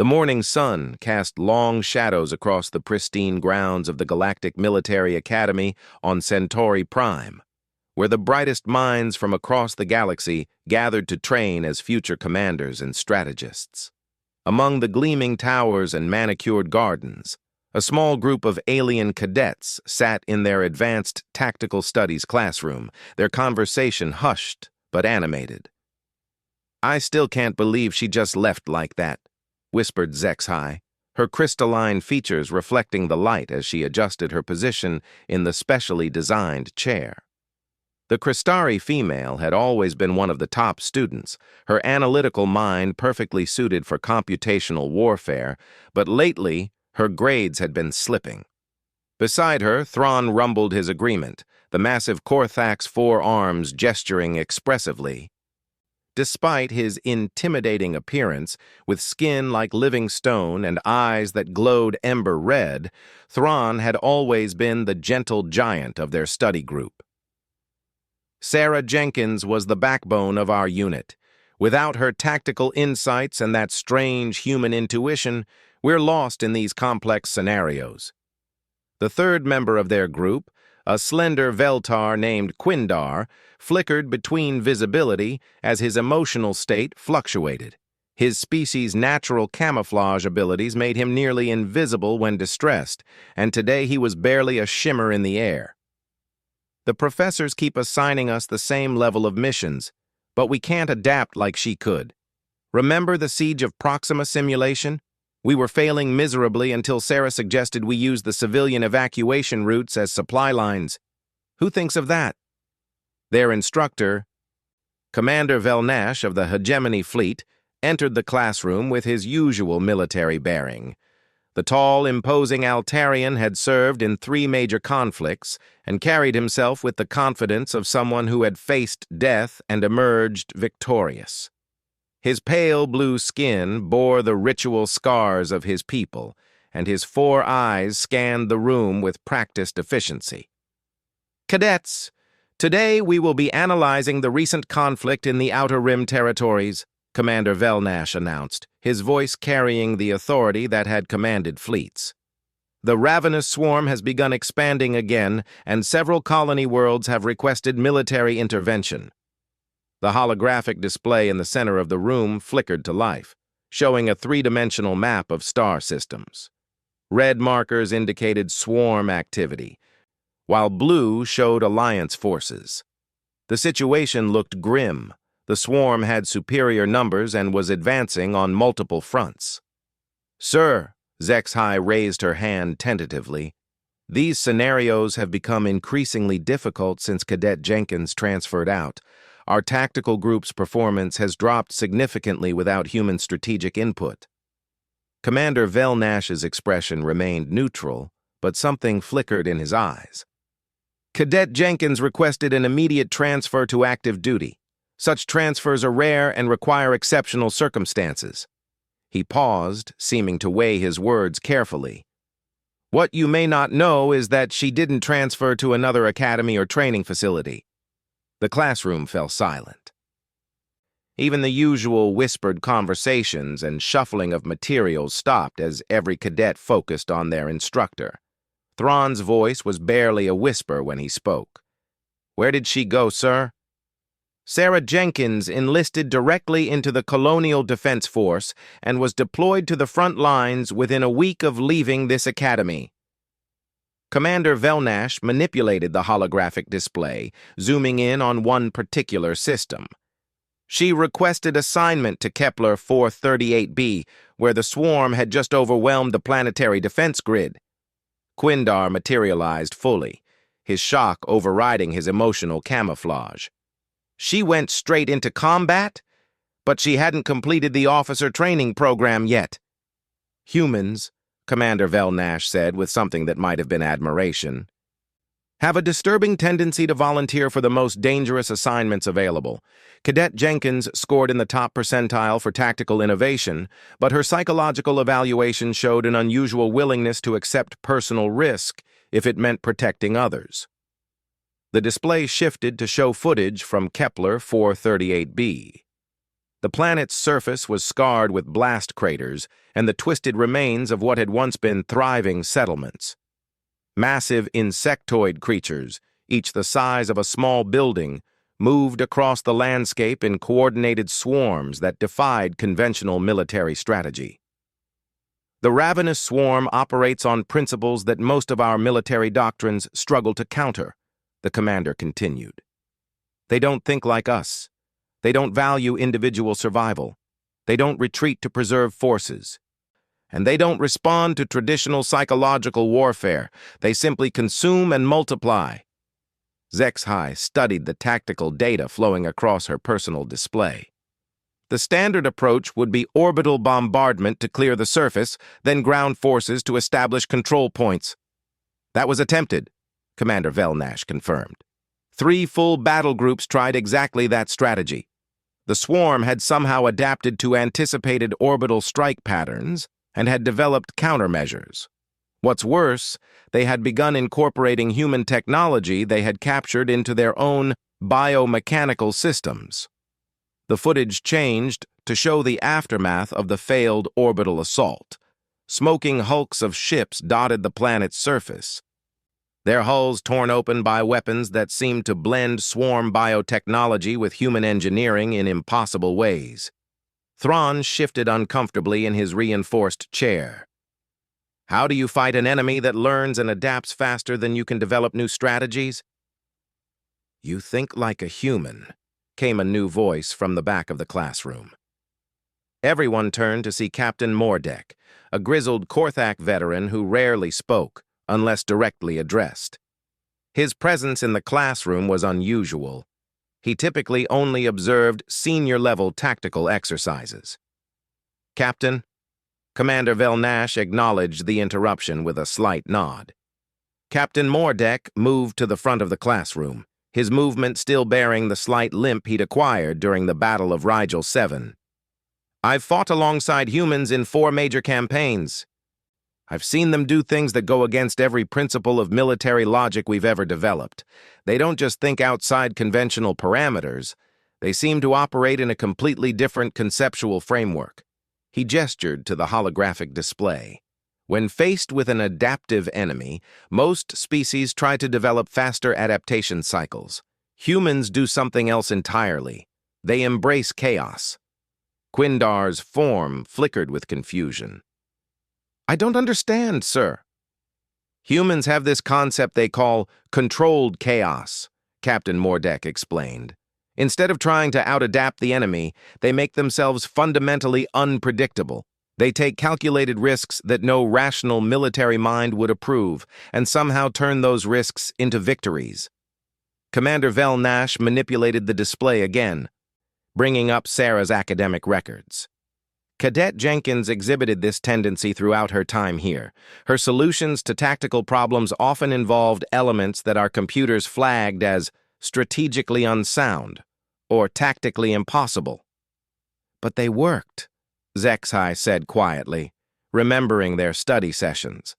The morning sun cast long shadows across the pristine grounds of the Galactic Military Academy on Centauri Prime, where the brightest minds from across the galaxy gathered to train as future commanders and strategists. Among the gleaming towers and manicured gardens, a small group of alien cadets sat in their advanced tactical studies classroom, their conversation hushed but animated. "I still can't believe she just left like that," whispered Zexhai, her crystalline features reflecting the light as she adjusted her position in the specially designed chair. The Crystari female had always been one of the top students, her analytical mind perfectly suited for computational warfare, but lately her grades had been slipping. Beside her, Thrawn rumbled his agreement, the massive Korthax forearms gesturing expressively. Despite his intimidating appearance, with skin like living stone and eyes that glowed ember red, Thrawn had always been the gentle giant of their study group. Sarah Jenkins was the backbone of our unit. Without her tactical insights and that strange human intuition, we're lost in these complex scenarios. The third member of their group, a slender Veltar named Quindar, flickered between visibility as his emotional state fluctuated. His species' natural camouflage abilities made him nearly invisible when distressed, and today he was barely a shimmer in the air. "The professors keep assigning us the same level of missions, but we can't adapt like she could. Remember the Siege of Proxima simulation? We were failing miserably until Sarah suggested we use the civilian evacuation routes as supply lines. Who thinks of that?" Their instructor, Commander Velnash of the Hegemony Fleet, entered the classroom with his usual military bearing. The tall, imposing Altarian had served in 3 major conflicts and carried himself with the confidence of someone who had faced death and emerged victorious. His pale blue skin bore the ritual scars of his people, and his 4 eyes scanned the room with practiced efficiency. "Cadets, today we will be analyzing the recent conflict in the Outer Rim territories," Commander Velnash announced, his voice carrying the authority that had commanded fleets. "The ravenous swarm has begun expanding again, and several colony worlds have requested military intervention." The holographic display in the center of the room flickered to life, showing a 3-dimensional map of star systems. Red markers indicated swarm activity, while blue showed alliance forces. The situation looked grim. The swarm had superior numbers and was advancing on multiple fronts. "Sir," Zexhai raised her hand tentatively, "these scenarios have become increasingly difficult since Cadet Jenkins transferred out. Our tactical group's performance has dropped significantly without human strategic input." Commander Velnash's expression remained neutral, but something flickered in his eyes. "Cadet Jenkins requested an immediate transfer to active duty. Such transfers are rare and require exceptional circumstances." He paused, seeming to weigh his words carefully. "What you may not know is that she didn't transfer to another academy or training facility." The classroom fell silent. Even the usual whispered conversations and shuffling of materials stopped as every cadet focused on their instructor. Thrawn's voice was barely a whisper when he spoke. "Where did she go, sir?" "Sarah Jenkins enlisted directly into the Colonial Defense Force and was deployed to the front lines within a week of leaving this academy." Commander Velnash manipulated the holographic display, zooming in on one particular system. "She requested assignment to Kepler 438b, where the swarm had just overwhelmed the planetary defense grid." Quindar materialized fully, his shock overriding his emotional camouflage. "She went straight into combat? But she hadn't completed the officer training program yet." "Humans," Commander Velnash said with something that might have been admiration, "have a disturbing tendency to volunteer for the most dangerous assignments available. Cadet Jenkins scored in the top percentile for tactical innovation, but her psychological evaluation showed an unusual willingness to accept personal risk if it meant protecting others." The display shifted to show footage from Kepler 438b. The planet's surface was scarred with blast craters and the twisted remains of what had once been thriving settlements. Massive insectoid creatures, each the size of a small building, moved across the landscape in coordinated swarms that defied conventional military strategy. The ravenous swarm operates on principles that most of our military doctrines struggle to counter, the commander continued. They don't think like us. They don't value individual survival. They don't retreat to preserve forces. And they don't respond to traditional psychological warfare. They simply consume and multiply. HFY studied the tactical data flowing across her personal display. The standard approach would be orbital bombardment to clear the surface, then ground forces to establish control points. That was attempted, Commander Velnash confirmed. 3 full battle groups tried exactly that strategy. The swarm had somehow adapted to anticipated orbital strike patterns and had developed countermeasures. What's worse, they had begun incorporating human technology they had captured into their own biomechanical systems. The footage changed to show the aftermath of the failed orbital assault. Smoking hulks of ships dotted the planet's surface, their hulls torn open by weapons that seemed to blend swarm biotechnology with human engineering in impossible ways. Thrawn shifted uncomfortably in his reinforced chair. How do you fight an enemy that learns and adapts faster than you can develop new strategies? You think like a human, came a new voice from the back of the classroom. Everyone turned to see Captain Mordek, a grizzled Korthak veteran who rarely spoke, unless directly addressed. His presence in the classroom was unusual. He typically only observed senior-level tactical exercises. Captain, Commander Velnash acknowledged the interruption with a slight nod. Captain Mordek moved to the front of the classroom, his movement still bearing the slight limp he'd acquired during the Battle of Rigel 7. I've fought alongside humans in 4 major campaigns. I've seen them do things that go against every principle of military logic we've ever developed. They don't just think outside conventional parameters. They seem to operate in a completely different conceptual framework. He gestured to the holographic display. When faced with an adaptive enemy, most species try to develop faster adaptation cycles. Humans do something else entirely. They embrace chaos. Quindar's form flickered with confusion. I don't understand, sir. Humans have this concept they call controlled chaos, Captain Mordek explained. Instead of trying to out-adapt the enemy, they make themselves fundamentally unpredictable. They take calculated risks that no rational military mind would approve, and somehow turn those risks into victories. Commander Velnash manipulated the display again, bringing up Sarah's academic records. Cadet Jenkins exhibited this tendency throughout her time here. Her solutions to tactical problems often involved elements that our computers flagged as strategically unsound or tactically impossible. But they worked, HFY said quietly, remembering their study sessions.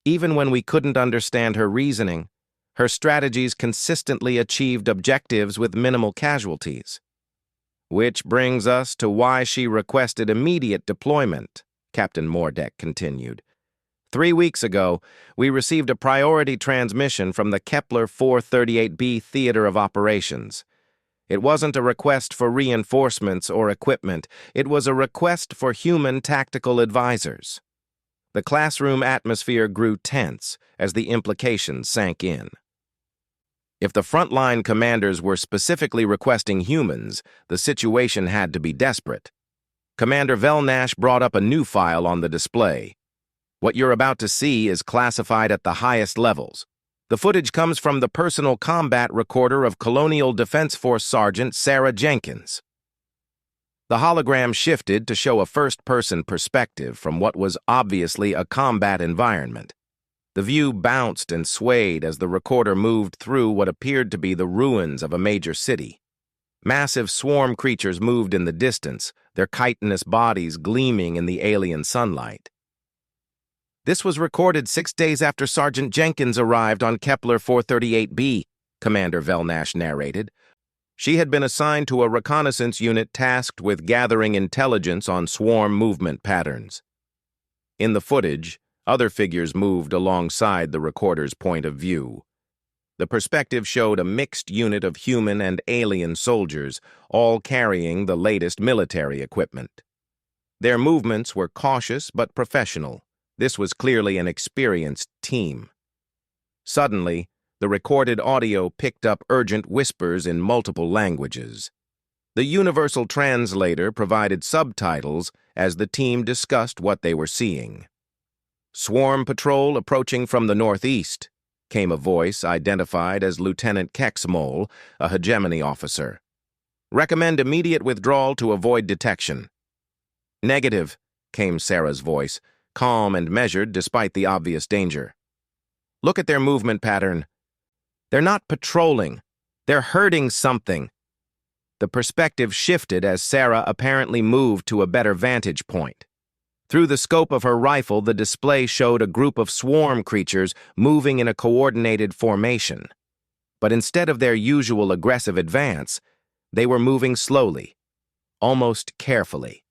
Even when we couldn't understand her reasoning, her strategies consistently achieved objectives with minimal casualties. Which brings us to why she requested immediate deployment, Captain Mordek continued. 3 weeks ago, we received a priority transmission from the Kepler 438b Theater of Operations. It wasn't a request for reinforcements or equipment. It was a request for human tactical advisors. The classroom atmosphere grew tense as the implications sank in. If the frontline commanders were specifically requesting humans, the situation had to be desperate. Commander Velnash brought up a new file on the display. What you're about to see is classified at the highest levels. The footage comes from the personal combat recorder of Colonial Defense Force Sergeant Sarah Jenkins. The hologram shifted to show a first-person perspective from what was obviously a combat environment. The view bounced and swayed as the recorder moved through what appeared to be the ruins of a major city. Massive swarm creatures moved in the distance, their chitinous bodies gleaming in the alien sunlight. This was recorded 6 days after Sergeant Jenkins arrived on Kepler 438b, Commander Velnash narrated. She had been assigned to a reconnaissance unit tasked with gathering intelligence on swarm movement patterns. In the footage, other figures moved alongside the recorder's point of view. The perspective showed a mixed unit of human and alien soldiers, all carrying the latest military equipment. Their movements were cautious but professional. This was clearly an experienced team. Suddenly, the recorded audio picked up urgent whispers in multiple languages. The universal translator provided subtitles as the team discussed what they were seeing. "Swarm patrol approaching from the northeast," came a voice identified as Lieutenant Kexmol, a hegemony officer. "Recommend immediate withdrawal to avoid detection." "Negative," came Sarah's voice, calm and measured despite the obvious danger. "Look at their movement pattern. They're not patrolling. They're herding something." The perspective shifted as Sarah apparently moved to a better vantage point. Through the scope of her rifle, the display showed a group of swarm creatures moving in a coordinated formation. But instead of their usual aggressive advance, they were moving slowly, almost carefully.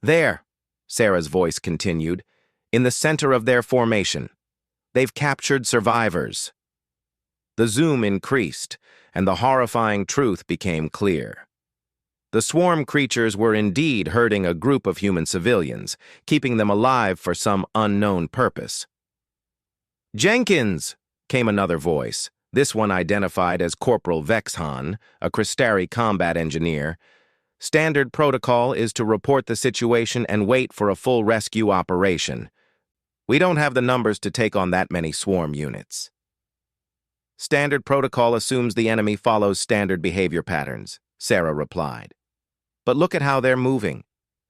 "There," Sarah's voice continued, "in the center of their formation. They've captured survivors." The zoom increased, and the horrifying truth became clear. The swarm creatures were indeed herding a group of human civilians, keeping them alive for some unknown purpose. "Jenkins!" came another voice, this one identified as Corporal Vexhan, a Crystari combat engineer. "Standard protocol is to report the situation and wait for a full rescue operation. We don't have the numbers to take on that many swarm units." "Standard protocol assumes the enemy follows standard behavior patterns," Sarah replied. "But look at how they're moving.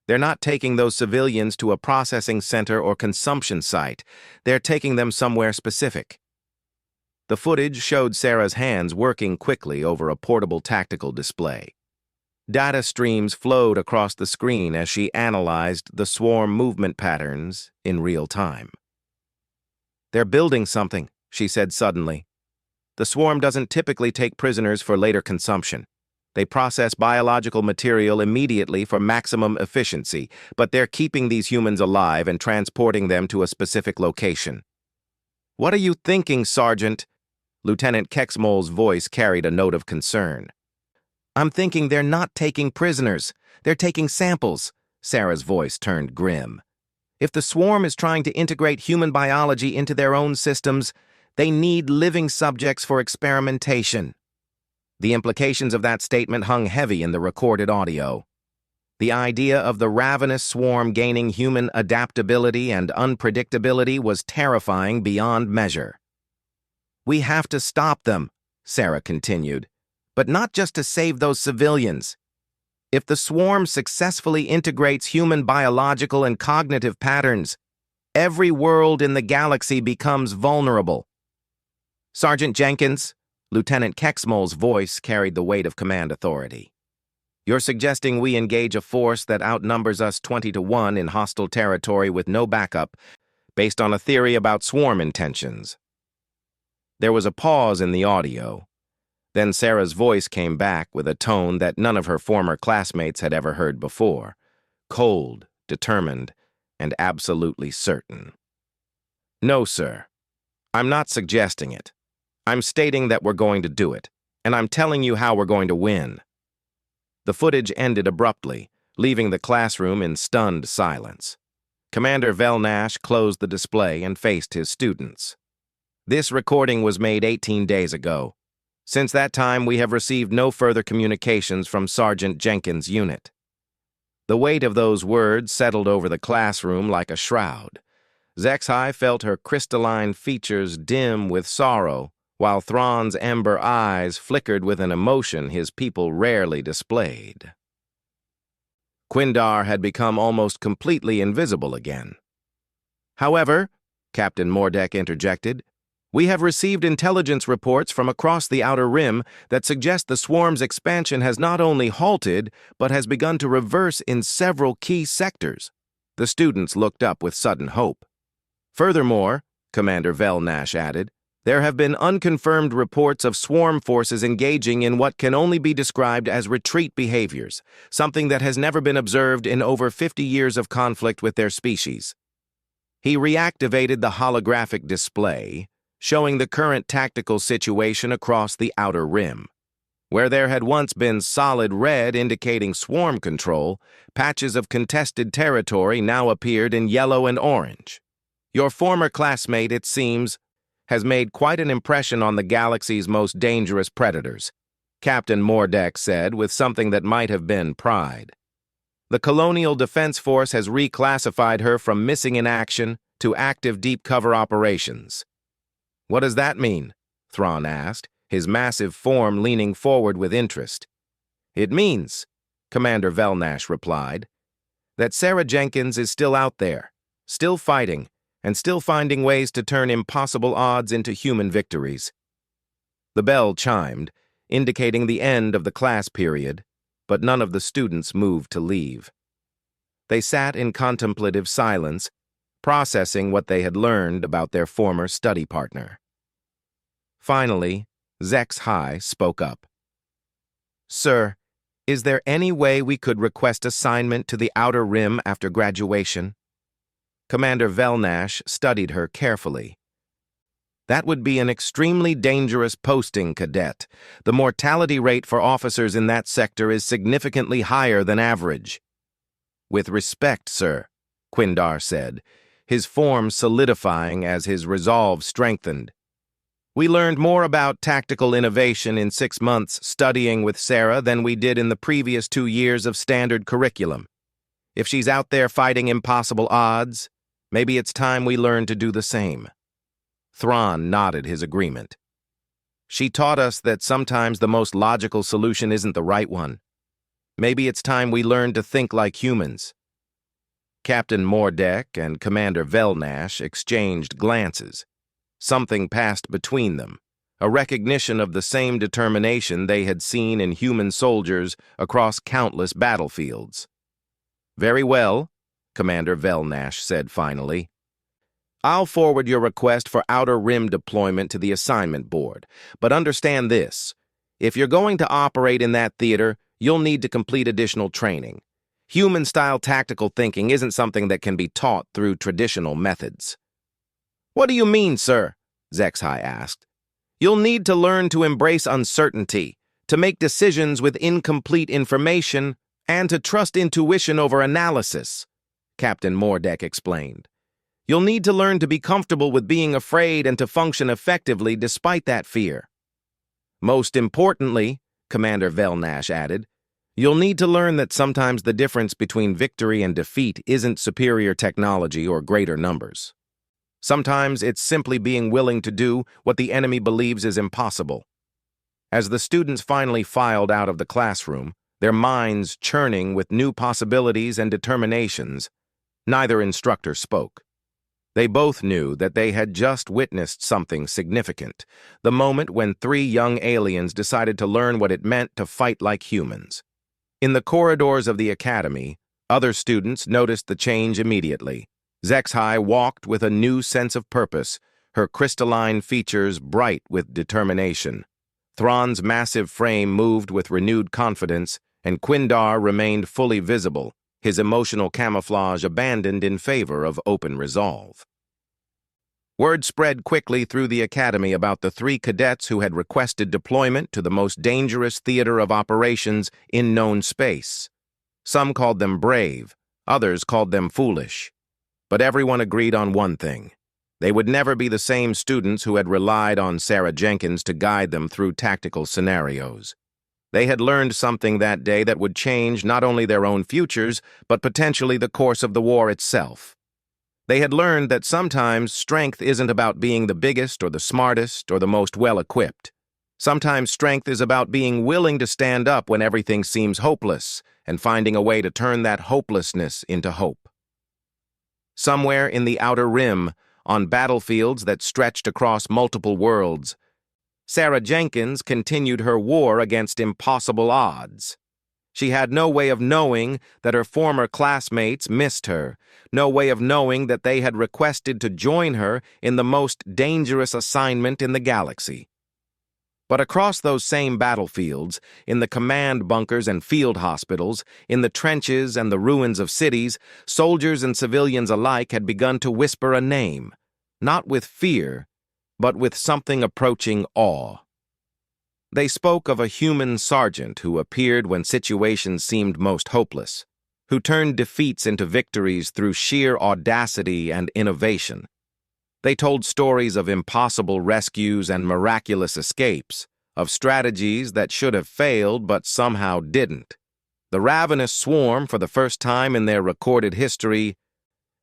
They're not taking those civilians to a processing center or consumption site. They're taking them somewhere specific." The footage showed Sarah's hands working quickly over a portable tactical display. Data streams flowed across the screen as she analyzed the swarm movement patterns in real time. "They're building something," she said suddenly. "The swarm doesn't typically take prisoners for later consumption. They process biological material immediately for maximum efficiency, but they're keeping these humans alive and transporting them to a specific location." "What are you thinking, Sergeant?" Lieutenant Kexmol's voice carried a note of concern. "I'm thinking they're not taking prisoners. They're taking samples." Sarah's voice turned grim. "If the swarm is trying to integrate human biology into their own systems, they need living subjects for experimentation." The implications of that statement hung heavy in the recorded audio. The idea of the ravenous swarm gaining human adaptability and unpredictability was terrifying beyond measure. "We have to stop them," Sarah continued, "but not just to save those civilians. If the swarm successfully integrates human biological and cognitive patterns, every world in the galaxy becomes vulnerable." "Sergeant Jenkins," Lieutenant Kexmol's voice carried the weight of command authority. "You're suggesting we engage a force that outnumbers us 20-1 in hostile territory with no backup, based on a theory about swarm intentions." There was a pause in the audio. Then Sarah's voice came back with a tone that none of her former classmates had ever heard before, cold, determined, and absolutely certain. "No, sir. I'm not suggesting it. I'm stating that we're going to do it, and I'm telling you how we're going to win." The footage ended abruptly, leaving the classroom in stunned silence. Commander Velnash closed the display and faced his students. "This recording was made 18 days ago. Since that time, we have received no further communications from Sergeant Jenkins' unit." The weight of those words settled over the classroom like a shroud. Zexhai felt her crystalline features dim with sorrow, while Thrawn's ember eyes flickered with an emotion his people rarely displayed. Quindar had become almost completely invisible again. "However," Captain Mordek interjected, "we have received intelligence reports from across the Outer Rim that suggest the swarm's expansion has not only halted, but has begun to reverse in several key sectors." The students looked up with sudden hope. "Furthermore," Commander Velnash added, There have been unconfirmed reports of swarm forces engaging in what can only be described as retreat behaviors, something that has never been observed in over 50 years of conflict with their species. He reactivated the holographic display, showing the current tactical situation across the outer rim. Where there had once been solid red indicating swarm control, patches of contested territory now appeared in yellow and orange. Your former classmate, it seems, has made quite an impression on the galaxy's most dangerous predators, Captain Mordek said with something that might have been pride. The Colonial Defense Force has reclassified her from missing in action to active deep cover operations. What does that mean? Thrawn asked, his massive form leaning forward with interest. It means, Commander Velnash replied, that Sarah Jenkins is still out there, still fighting, and still finding ways to turn impossible odds into human victories. The bell chimed, indicating the end of the class period, but none of the students moved to leave. They sat in contemplative silence, processing what they had learned about their former study partner. Finally, HFY spoke up. Sir, is there any way we could request assignment to the Outer Rim after graduation? Commander Velnash studied her carefully. That would be an extremely dangerous posting, Cadet. The mortality rate for officers in that sector is significantly higher than average. With respect, sir, Quindar said, his form solidifying as his resolve strengthened. We learned more about tactical innovation in 6 months studying with Sarah than we did in the previous 2 years of standard curriculum. If she's out there fighting impossible odds, maybe it's time we learn to do the same. Thrawn nodded his agreement. She taught us that sometimes the most logical solution isn't the right one. Maybe it's time we learn to think like humans. Captain Mordek and Commander Velnash exchanged glances. Something passed between them, a recognition of the same determination they had seen in human soldiers across countless battlefields. Very well, Commander Velnash said finally. I'll forward your request for Outer Rim deployment to the assignment board, but understand this. If you're going to operate in that theater, you'll need to complete additional training. Human-style tactical thinking isn't something that can be taught through traditional methods. What do you mean, sir? HFY asked. You'll need to learn to embrace uncertainty, to make decisions with incomplete information, and to trust intuition over analysis, Captain Mordek explained. You'll need to learn to be comfortable with being afraid and to function effectively despite that fear. Most importantly, Commander Velnash added, you'll need to learn that sometimes the difference between victory and defeat isn't superior technology or greater numbers. Sometimes it's simply being willing to do what the enemy believes is impossible. As the students finally filed out of the classroom, their minds churning with new possibilities and determinations, neither instructor spoke. They both knew that they had just witnessed something significant, the moment when 3 young aliens decided to learn what it meant to fight like humans. In the corridors of the academy, other students noticed the change immediately. HFY walked with a new sense of purpose, her crystalline features bright with determination. Thrawn's massive frame moved with renewed confidence, and Quindar remained fully visible, his emotional camouflage abandoned in favor of open resolve. Word spread quickly through the academy about the 3 cadets who had requested deployment to the most dangerous theater of operations in known space. Some called them brave, others called them foolish. But everyone agreed on one thing. They would never be the same students who had relied on Sarah Jenkins to guide them through tactical scenarios. They had learned something that day that would change not only their own futures, but potentially the course of the war itself. They had learned that sometimes strength isn't about being the biggest or the smartest or the most well-equipped. Sometimes strength is about being willing to stand up when everything seems hopeless and finding a way to turn that hopelessness into hope. Somewhere in the Outer Rim, on battlefields that stretched across multiple worlds, Sarah Jenkins continued her war against impossible odds. She had no way of knowing that her former classmates missed her, no way of knowing that they had requested to join her in the most dangerous assignment in the galaxy. But across those same battlefields, in the command bunkers and field hospitals, in the trenches and the ruins of cities, soldiers and civilians alike had begun to whisper a name, not with fear, but with something approaching awe. They spoke of a human sergeant who appeared when situations seemed most hopeless, who turned defeats into victories through sheer audacity and innovation. They told stories of impossible rescues and miraculous escapes, of strategies that should have failed but somehow didn't. The ravenous swarm, for the first time in their recorded history,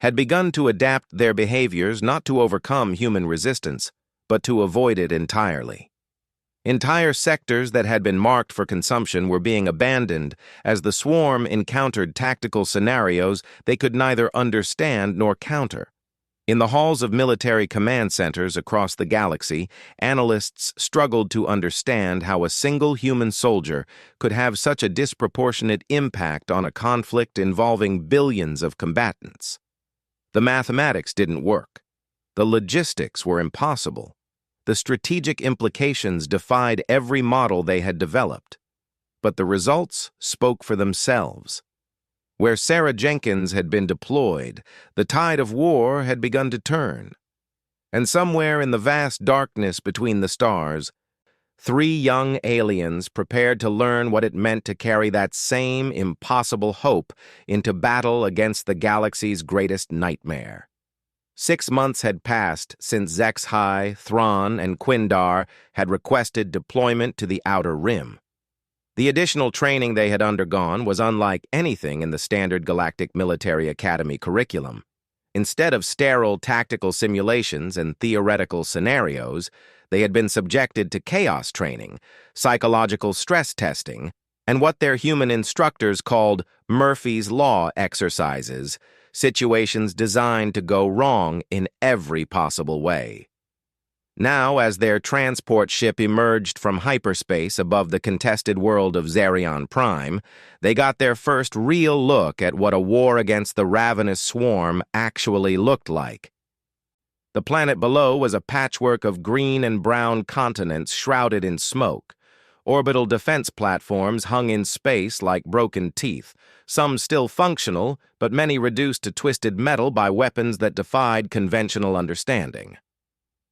had begun to adapt their behaviors not to overcome human resistance, but to avoid it entirely. Entire sectors that had been marked for consumption were being abandoned as the swarm encountered tactical scenarios they could neither understand nor counter. In the halls of military command centers across the galaxy, analysts struggled to understand how a single human soldier could have such a disproportionate impact on a conflict involving billions of combatants. The mathematics didn't work. The logistics were impossible. The strategic implications defied every model they had developed. But the results spoke for themselves. Where Sarah Jenkins had been deployed, the tide of war had begun to turn. And somewhere in the vast darkness between the stars, 3 young aliens prepared to learn what it meant to carry that same impossible hope into battle against the galaxy's greatest nightmare. 6 months had passed since Zexhai, Thrawn, and Quindar had requested deployment to the Outer Rim. The additional training they had undergone was unlike anything in the standard Galactic Military Academy curriculum. Instead of sterile tactical simulations and theoretical scenarios, they had been subjected to chaos training, psychological stress testing, and what their human instructors called Murphy's Law exercises, situations designed to go wrong in every possible way. Now, as their transport ship emerged from hyperspace above the contested world of Zerion Prime, they got their first real look at what a war against the ravenous swarm actually looked like. The planet below was a patchwork of green and brown continents shrouded in smoke. Orbital defense platforms hung in space like broken teeth, some still functional, but many reduced to twisted metal by weapons that defied conventional understanding.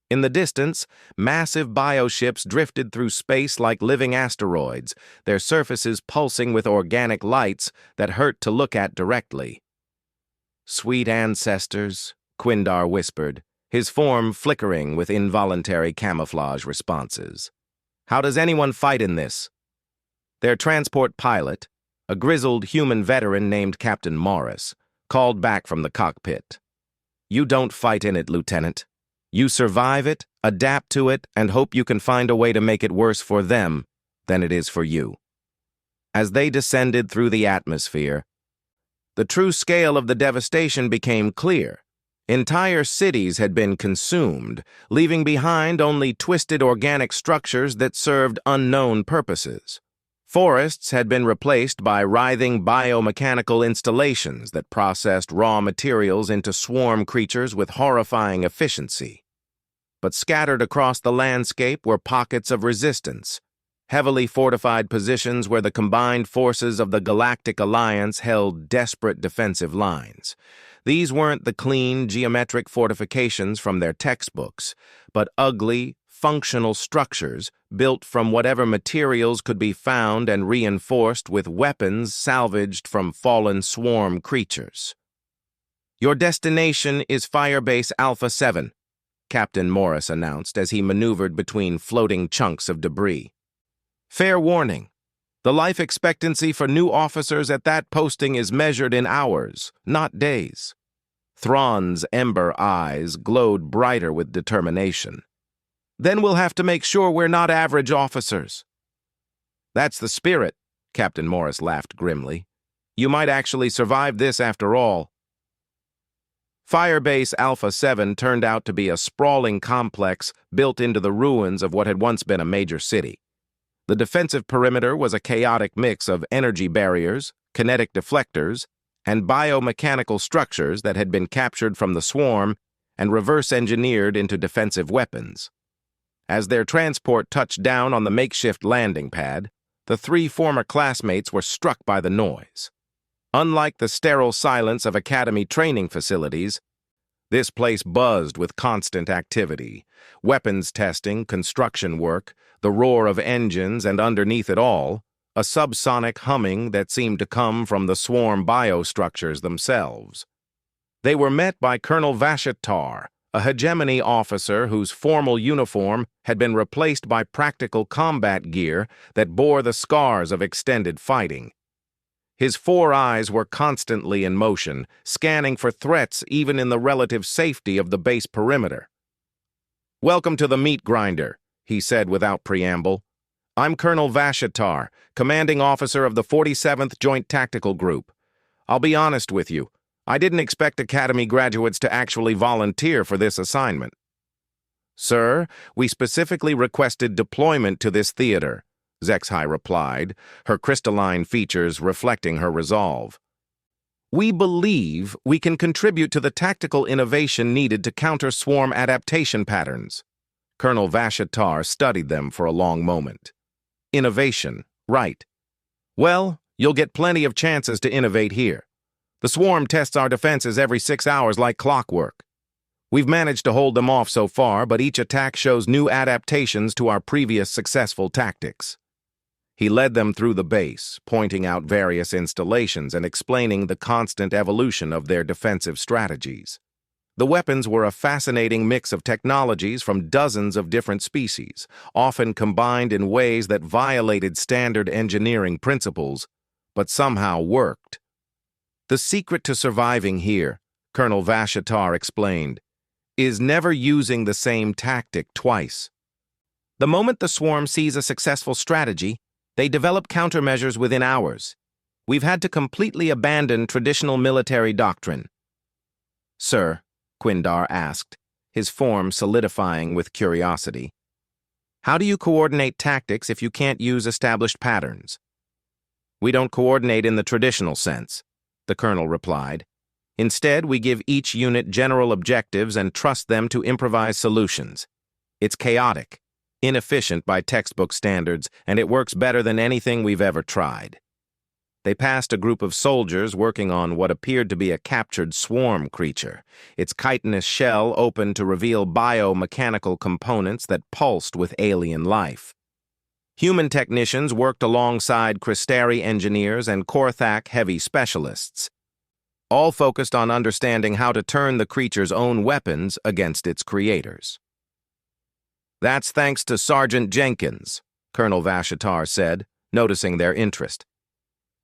In the distance, massive bioships drifted through space like living asteroids, their surfaces pulsing with organic lights that hurt to look at directly. "Sweet ancestors," Quindar whispered, his form flickering with involuntary camouflage responses. "How does anyone fight in this?" Their transport pilot, a grizzled human veteran named Captain Morris, called back from the cockpit. "You don't fight in it, Lieutenant. You survive it, adapt to it, and hope you can find a way to make it worse for them than it is for you." As they descended through the atmosphere, the true scale of the devastation became clear. Entire cities had been consumed, leaving behind only twisted organic structures that served unknown purposes. Forests had been replaced by writhing biomechanical installations that processed raw materials into swarm creatures with horrifying efficiency. But scattered across the landscape were pockets of resistance, heavily fortified positions where the combined forces of the Galactic Alliance held desperate defensive lines. These weren't the clean, geometric fortifications from their textbooks, but ugly, functional structures built from whatever materials could be found and reinforced with weapons salvaged from fallen swarm creatures. "Your destination is Firebase Alpha 7, Captain Morris announced as he maneuvered between floating chunks of debris. "Fair warning. The life expectancy for new officers at that posting is measured in hours, not days." Thrawn's ember eyes glowed brighter with determination. "Then we'll have to make sure we're not average officers." "That's the spirit," Captain Morris laughed grimly. "You might actually survive this after all." Firebase Alpha 7 turned out to be a sprawling complex built into the ruins of what had once been a major city. The defensive perimeter was a chaotic mix of energy barriers, kinetic deflectors, and biomechanical structures that had been captured from the swarm and reverse-engineered into defensive weapons. As their transport touched down on the makeshift landing pad, the three former classmates were struck by the noise. Unlike the sterile silence of academy training facilities, this place buzzed with constant activity. Weapons testing, construction work, the roar of engines, and underneath it all, a subsonic humming that seemed to come from the swarm biostructures themselves. They were met by Colonel Vashatar, a hegemony officer whose formal uniform had been replaced by practical combat gear that bore the scars of extended fighting. His four eyes were constantly in motion, scanning for threats even in the relative safety of the base perimeter. "Welcome to the meat grinder," he said without preamble. "I'm Colonel Vashatar, commanding officer of the 47th Joint Tactical Group. I'll be honest with you, I didn't expect Academy graduates to actually volunteer for this assignment." "Sir, we specifically requested deployment to this theater," Zexhai replied, her crystalline features reflecting her resolve. "We believe we can contribute to the tactical innovation needed to counter swarm adaptation patterns." Colonel Vashatar studied them for a long moment. "Innovation, right. Well, you'll get plenty of chances to innovate here. The swarm tests our defenses every 6 hours like clockwork. We've managed to hold them off so far, but each attack shows new adaptations to our previous successful tactics." He led them through the base, pointing out various installations and explaining the constant evolution of their defensive strategies. The weapons were a fascinating mix of technologies from dozens of different species, often combined in ways that violated standard engineering principles, but somehow worked. "The secret to surviving here," Colonel Vashatar explained, "is never using the same tactic twice. The moment the swarm sees a successful strategy, they develop countermeasures within hours. We've had to completely abandon traditional military doctrine." "Sir," Quindar asked, his form solidifying with curiosity, "how do you coordinate tactics if you can't use established patterns?" "We don't coordinate in the traditional sense," the colonel replied. "Instead, we give each unit general objectives and trust them to improvise solutions. It's chaotic, inefficient by textbook standards, and it works better than anything we've ever tried." They passed a group of soldiers working on what appeared to be a captured swarm creature, its chitinous shell open to reveal biomechanical components that pulsed with alien life. Human technicians worked alongside Crystari engineers and Korthak heavy specialists, all focused on understanding how to turn the creature's own weapons against its creators. "That's thanks to Sergeant Jenkins," Colonel Vashatar said, noticing their interest.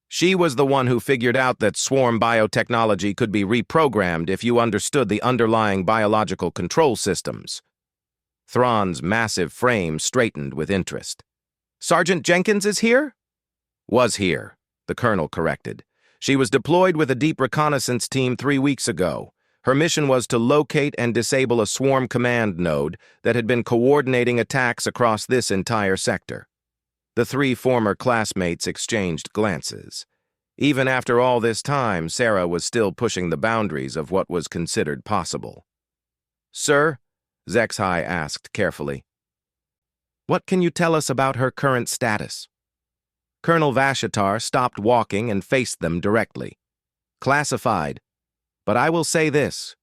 "She was the one who figured out that swarm biotechnology could be reprogrammed if you understood the underlying biological control systems." Thrawn's massive frame straightened with interest. "Sergeant Jenkins is here?" "Was here," the colonel corrected. "She was deployed with a deep reconnaissance team 3 weeks ago. Her mission was to locate and disable a swarm command node that had been coordinating attacks across this entire sector." The three former classmates exchanged glances. Even after all this time, Sarah was still pushing the boundaries of what was considered possible. "Sir," Zexhai asked carefully, "what can you tell us about her current status?" Colonel Vashatar stopped walking and faced them directly. "Classified. But I will say this.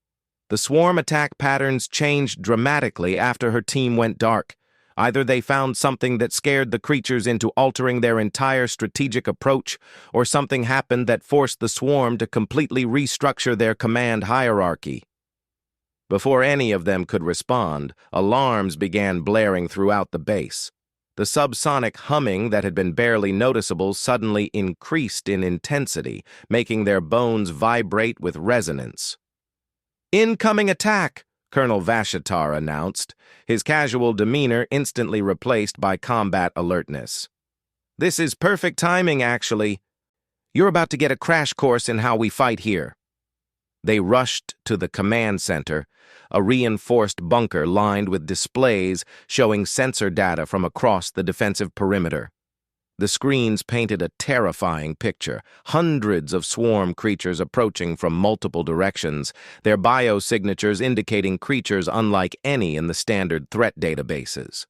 The swarm attack patterns changed dramatically after her team went dark. Either they found something that scared the creatures into altering their entire strategic approach, or something happened that forced the swarm to completely restructure their command hierarchy." Before any of them could respond, alarms began blaring throughout the base. The subsonic humming that had been barely noticeable suddenly increased in intensity, making their bones vibrate with resonance. "Incoming attack!" Colonel Vashatar announced, his casual demeanor instantly replaced by combat alertness. "This is perfect timing, actually. You're about to get a crash course in how we fight here." They rushed to the command center, a reinforced bunker lined with displays showing sensor data from across the defensive perimeter. The screens painted a terrifying picture, hundreds of swarm creatures approaching from multiple directions, their biosignatures indicating creatures unlike any in the standard threat databases.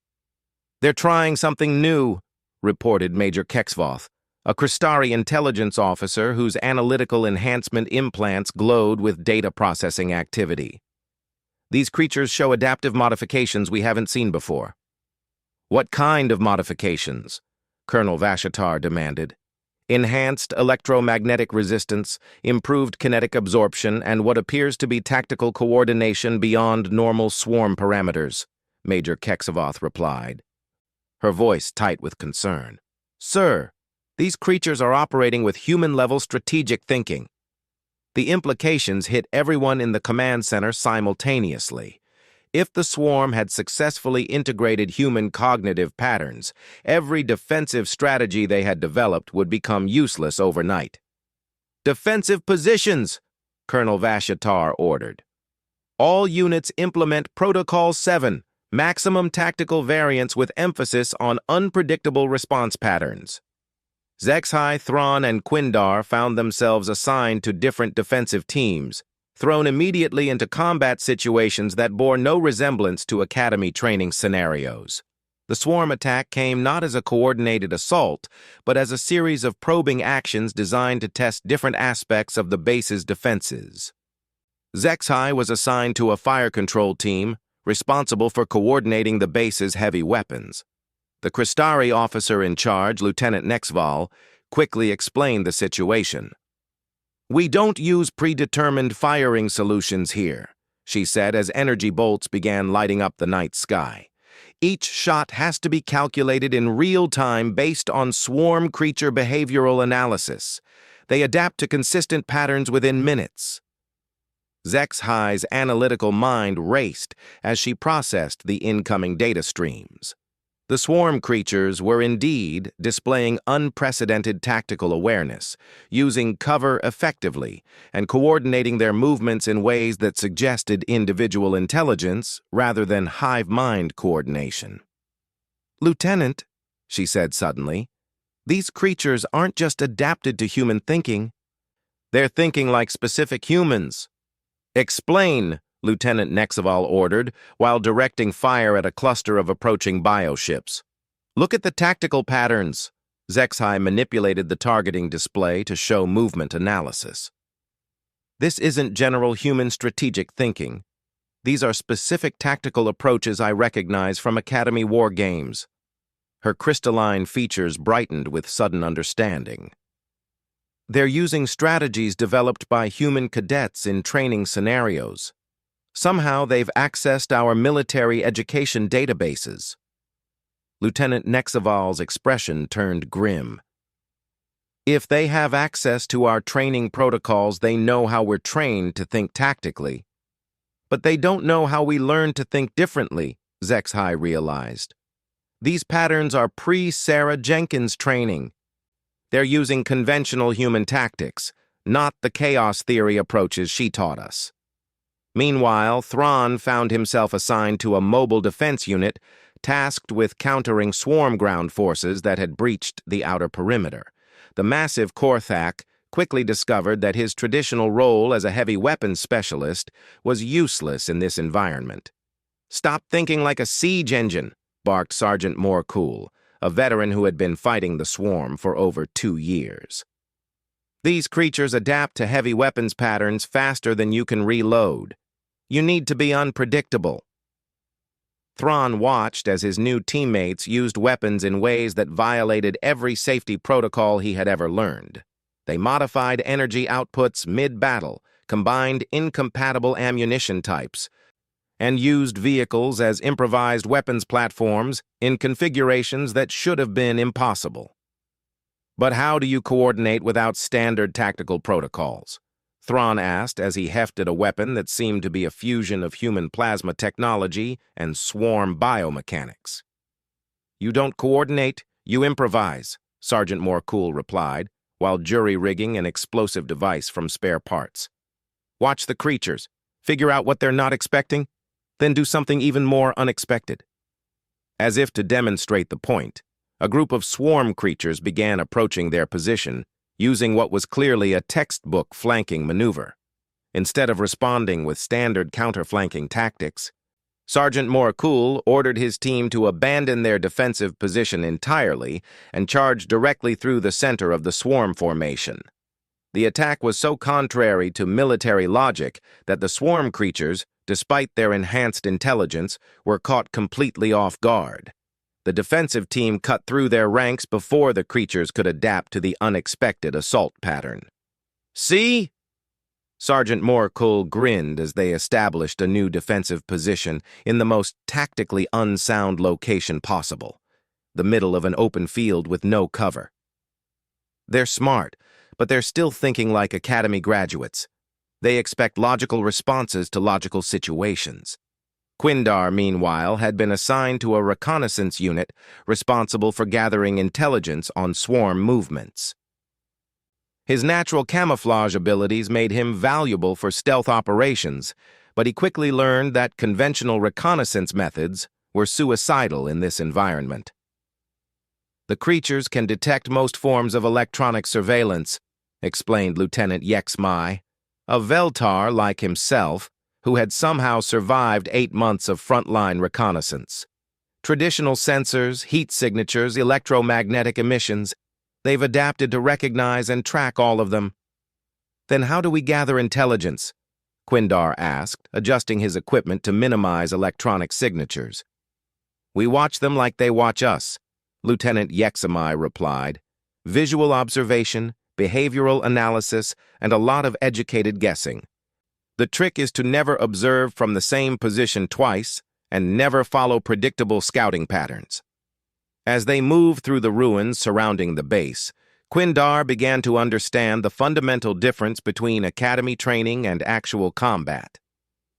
"They're trying something new," reported Major Kexvoth, a Crystari intelligence officer whose analytical enhancement implants glowed with data processing activity. "These creatures show adaptive modifications we haven't seen before." "What kind of modifications?" Colonel Vashatar demanded. "Enhanced electromagnetic resistance, improved kinetic absorption, and what appears to be tactical coordination beyond normal swarm parameters," Major Kexavoth replied, her voice tight with concern. "Sir, these creatures are operating with human-level strategic thinking." The implications hit everyone in the command center simultaneously. If the swarm had successfully integrated human cognitive patterns, every defensive strategy they had developed would become useless overnight. "Defensive positions," Colonel Vashatar ordered. "All units implement Protocol 7, maximum tactical variance with emphasis on unpredictable response patterns." Zexhai, Thrawn, and Quindar found themselves assigned to different defensive teams, thrown immediately into combat situations that bore no resemblance to Academy training scenarios. The swarm attack came not as a coordinated assault, but as a series of probing actions designed to test different aspects of the base's defenses. Zexhai was assigned to a fire control team, responsible for coordinating the base's heavy weapons. The Crystari officer in charge, Lieutenant Nexval, quickly explained the situation. "We don't use predetermined firing solutions here," she said as energy bolts began lighting up the night sky. "Each shot has to be calculated in real time based on swarm creature behavioral analysis. They adapt to consistent patterns within minutes." Zexhai's analytical mind raced as she processed the incoming data streams. The swarm creatures were indeed displaying unprecedented tactical awareness, using cover effectively, and coordinating their movements in ways that suggested individual intelligence rather than hive mind coordination. "Lieutenant," she said suddenly, "these creatures aren't just adapted to human thinking. They're thinking like specific humans." "Explain," Lieutenant Nexval ordered, while directing fire at a cluster of approaching bioships. "Look at the tactical patterns." Zexhai manipulated the targeting display to show movement analysis. "This isn't general human strategic thinking. These are specific tactical approaches I recognize from Academy war games." Her crystalline features brightened with sudden understanding. "They're using strategies developed by human cadets in training scenarios. Somehow they've accessed our military education databases." Lieutenant Nexval's expression turned grim. "If they have access to our training protocols, they know how we're trained to think tactically. But they don't know how we learn to think differently," Zexhai realized. "These patterns are pre-Sarah Jenkins training. They're using conventional human tactics, not the chaos theory approaches she taught us." Meanwhile, Thrawn found himself assigned to a mobile defense unit tasked with countering swarm ground forces that had breached the outer perimeter. The massive Korthak quickly discovered that his traditional role as a heavy weapons specialist was useless in this environment. "Stop thinking like a siege engine," barked Sergeant Morcool, a veteran who had been fighting the swarm for over 2 years. "These creatures adapt to heavy weapons patterns faster than you can reload. You need to be unpredictable." Thrawn watched as his new teammates used weapons in ways that violated every safety protocol he had ever learned. They modified energy outputs mid-battle, combined incompatible ammunition types, and used vehicles as improvised weapons platforms in configurations that should have been impossible. "But how do you coordinate without standard tactical protocols?" Thrawn asked as he hefted a weapon that seemed to be a fusion of human plasma technology and swarm biomechanics. "You don't coordinate, you improvise," Sergeant Morcool replied, while jury-rigging an explosive device from spare parts. Watch the creatures, figure out what they're not expecting, then do something even more unexpected. As if to demonstrate the point, a group of swarm creatures began approaching their position, using what was clearly a textbook flanking maneuver. Instead of responding with standard counter-flanking tactics, Sergeant Morcool ordered his team to abandon their defensive position entirely and charge directly through the center of the swarm formation. The attack was so contrary to military logic that the swarm creatures, despite their enhanced intelligence, were caught completely off guard. The defensive team cut through their ranks before the creatures could adapt to the unexpected assault pattern. "See?" Sergeant Morcool grinned as they established a new defensive position in the most tactically unsound location possible, the middle of an open field with no cover. They're smart, but they're still thinking like academy graduates. They expect logical responses to logical situations. Quindar, meanwhile, had been assigned to a reconnaissance unit responsible for gathering intelligence on swarm movements. His natural camouflage abilities made him valuable for stealth operations, but he quickly learned that conventional reconnaissance methods were suicidal in this environment. "The creatures can detect most forms of electronic surveillance," explained Lieutenant Yexmai, a Veltar like himself, who had somehow survived 8 months of frontline reconnaissance. "Traditional sensors, heat signatures, electromagnetic emissions, they've adapted to recognize and track all of them." "Then how do we gather intelligence?" Quindar asked, adjusting his equipment to minimize electronic signatures. "We watch them like they watch us," Lieutenant Yexamai replied. "Visual observation, behavioral analysis, and a lot of educated guessing. The trick is to never observe from the same position twice and never follow predictable scouting patterns." As they moved through the ruins surrounding the base, Quindar began to understand the fundamental difference between academy training and actual combat.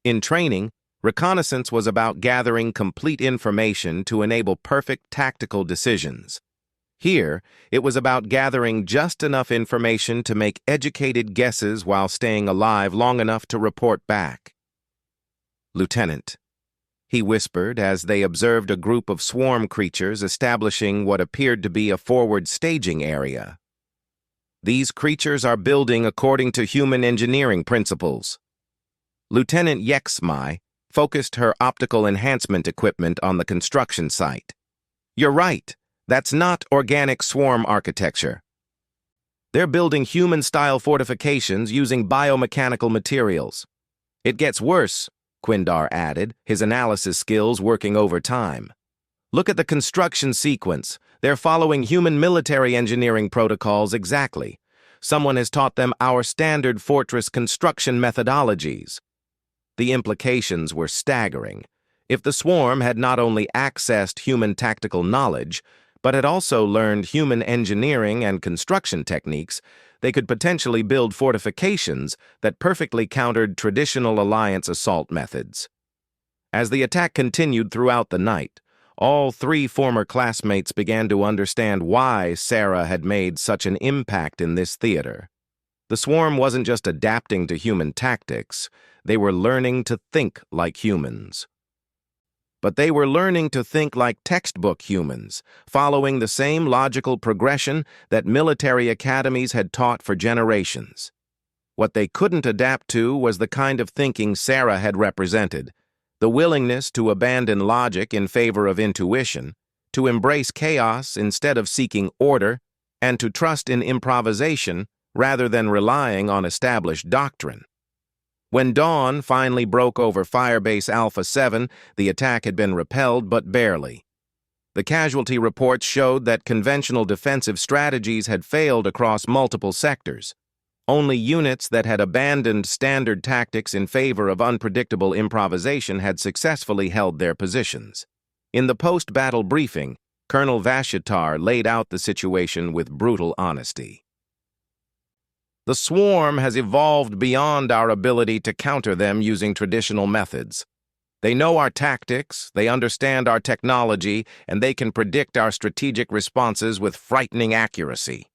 In training, reconnaissance was about gathering complete information to enable perfect tactical decisions. Here, it was about gathering just enough information to make educated guesses while staying alive long enough to report back. "Lieutenant," he whispered as they observed a group of swarm creatures establishing what appeared to be a forward staging area. "These creatures are building according to human engineering principles." Lieutenant Yexmai focused her optical enhancement equipment on the construction site. "You're right. That's not organic swarm architecture. They're building human-style fortifications using biomechanical materials." "It gets worse," Quindar added, his analysis skills working overtime. "Look at the construction sequence. They're following human military engineering protocols exactly. Someone has taught them our standard fortress construction methodologies." The implications were staggering. If the swarm had not only accessed human tactical knowledge, but had also learned human engineering and construction techniques, they could potentially build fortifications that perfectly countered traditional alliance assault methods. As the attack continued throughout the night, all 3 former classmates began to understand why Sarah had made such an impact in this theater. The swarm wasn't just adapting to human tactics, they were learning to think like humans. But they were learning to think like textbook humans, following the same logical progression that military academies had taught for generations. What they couldn't adapt to was the kind of thinking Sarah had represented, the willingness to abandon logic in favor of intuition, to embrace chaos instead of seeking order, and to trust in improvisation rather than relying on established doctrine. When dawn finally broke over Firebase Alpha 7, the attack had been repelled, but barely. The casualty reports showed that conventional defensive strategies had failed across multiple sectors. Only units that had abandoned standard tactics in favor of unpredictable improvisation had successfully held their positions. In the post-battle briefing, Colonel Vashitar laid out the situation with brutal honesty. "The swarm has evolved beyond our ability to counter them using traditional methods. They know our tactics, they understand our technology, and they can predict our strategic responses with frightening accuracy."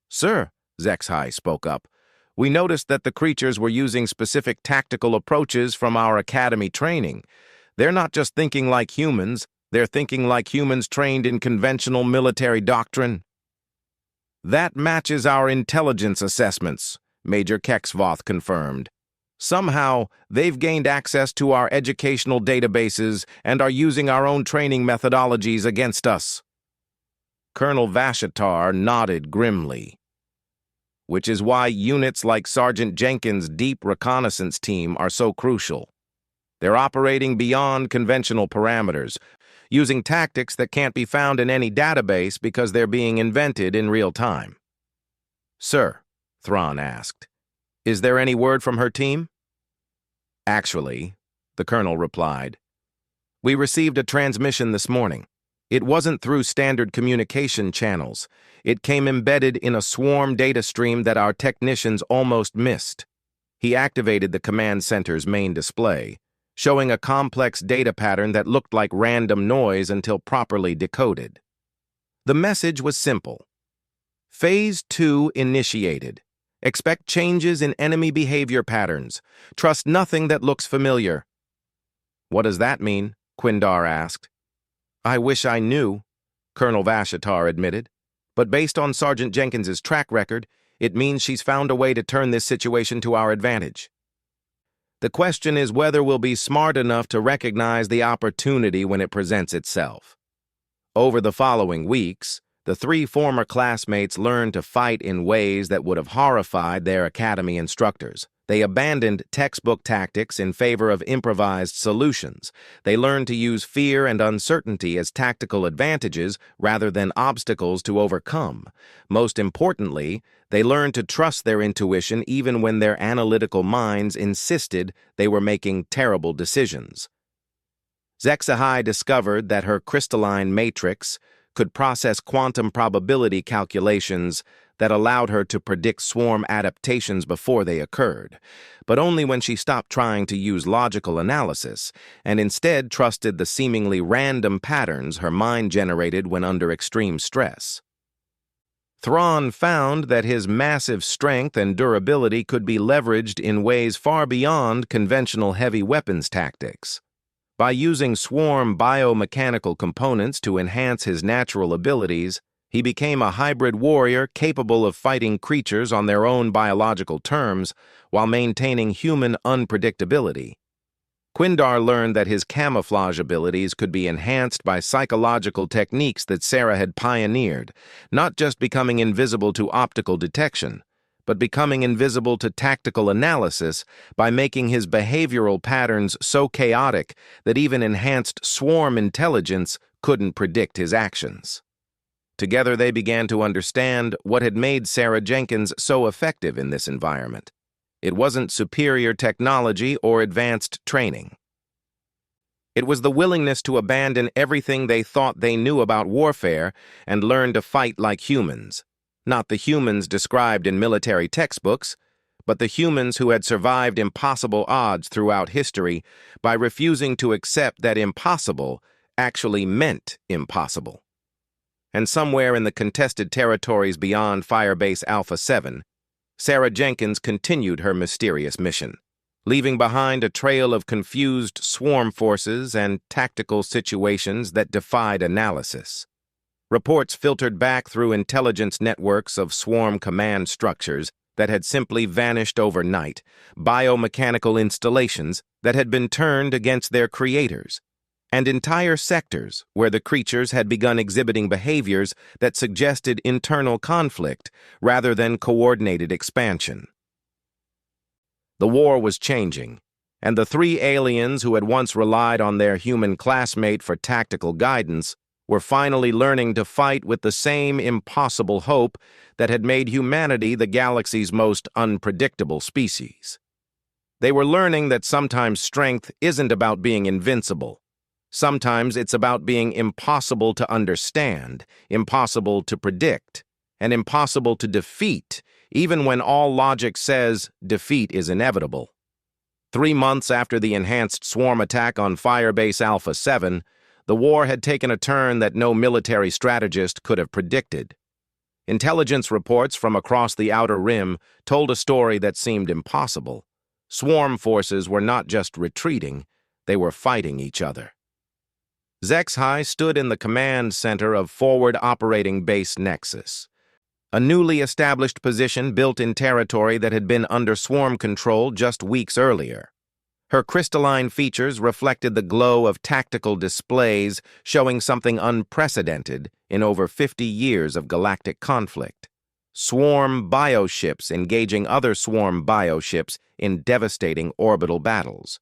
"Sir," Zexhai spoke up, We noticed that the creatures were using specific tactical approaches from our academy training. They're not just thinking like humans, they're thinking like humans trained in conventional military doctrine. That matches our intelligence assessments, Major Kexvoth confirmed. Somehow, they've gained access to our educational databases and are using our own training methodologies against us. Colonel Vashitar nodded grimly. Which is why units like Sergeant Jenkins' deep reconnaissance team are so crucial. They're operating beyond conventional parameters, using tactics that can't be found in any database because they're being invented in real time. Sir, Thrawn asked, is there any word from her team? Actually, the colonel replied, we received a transmission this morning. It wasn't through standard communication channels. It came embedded in a swarm data stream that our technicians almost missed. He activated the command center's main display, showing a complex data pattern that looked like random noise until properly decoded. The message was simple. Phase 2 initiated. Expect changes in enemy behavior patterns. Trust nothing that looks familiar. What does that mean? Quindar asked. I wish I knew, Colonel Vashitar admitted. But based on Sergeant Jenkins's track record, it means she's found a way to turn this situation to our advantage. The question is whether we'll be smart enough to recognize the opportunity when it presents itself. Over the following weeks, the 3 former classmates learned to fight in ways that would have horrified their academy instructors. They abandoned textbook tactics in favor of improvised solutions. They learned to use fear and uncertainty as tactical advantages rather than obstacles to overcome. Most importantly, they learned to trust their intuition even when their analytical minds insisted they were making terrible decisions. Zexahai discovered that her crystalline matrix could process quantum probability calculations that allowed her to predict swarm adaptations before they occurred, but only when she stopped trying to use logical analysis and instead trusted the seemingly random patterns her mind generated when under extreme stress. Thrawn found that his massive strength and durability could be leveraged in ways far beyond conventional heavy weapons tactics. By using swarm biomechanical components to enhance his natural abilities, he became a hybrid warrior capable of fighting creatures on their own biological terms while maintaining human unpredictability. Quindar learned that his camouflage abilities could be enhanced by psychological techniques that Sarah had pioneered, not just becoming invisible to optical detection, but becoming invisible to tactical analysis by making his behavioral patterns so chaotic that even enhanced swarm intelligence couldn't predict his actions. Together they began to understand what had made Sarah Jenkins so effective in this environment. It wasn't superior technology or advanced training. It was the willingness to abandon everything they thought they knew about warfare and learn to fight like humans. Not the humans described in military textbooks, but the humans who had survived impossible odds throughout history by refusing to accept that impossible actually meant impossible. And somewhere in the contested territories beyond Firebase Alpha 7, Sarah Jenkins continued her mysterious mission, leaving behind a trail of confused swarm forces and tactical situations that defied analysis. Reports filtered back through intelligence networks of swarm command structures that had simply vanished overnight, biomechanical installations that had been turned against their creators, and entire sectors where the creatures had begun exhibiting behaviors that suggested internal conflict rather than coordinated expansion. The war was changing, and the 3 aliens who had once relied on their human classmate for tactical guidance were finally learning to fight with the same impossible hope that had made humanity the galaxy's most unpredictable species. They were learning that sometimes strength isn't about being invincible. Sometimes it's about being impossible to understand, impossible to predict, and impossible to defeat, even when all logic says defeat is inevitable. 3 months after the enhanced swarm attack on Firebase Alpha 7, the war had taken a turn that no military strategist could have predicted. Intelligence reports from across the Outer Rim told a story that seemed impossible. Swarm forces were not just retreating, they were fighting each other. HFY stood in the command center of Forward Operating Base Nexus, a newly established position built in territory that had been under swarm control just weeks earlier. Her crystalline features reflected the glow of tactical displays showing something unprecedented in over 50 years of galactic conflict. Swarm bioships engaging other swarm bioships in devastating orbital battles.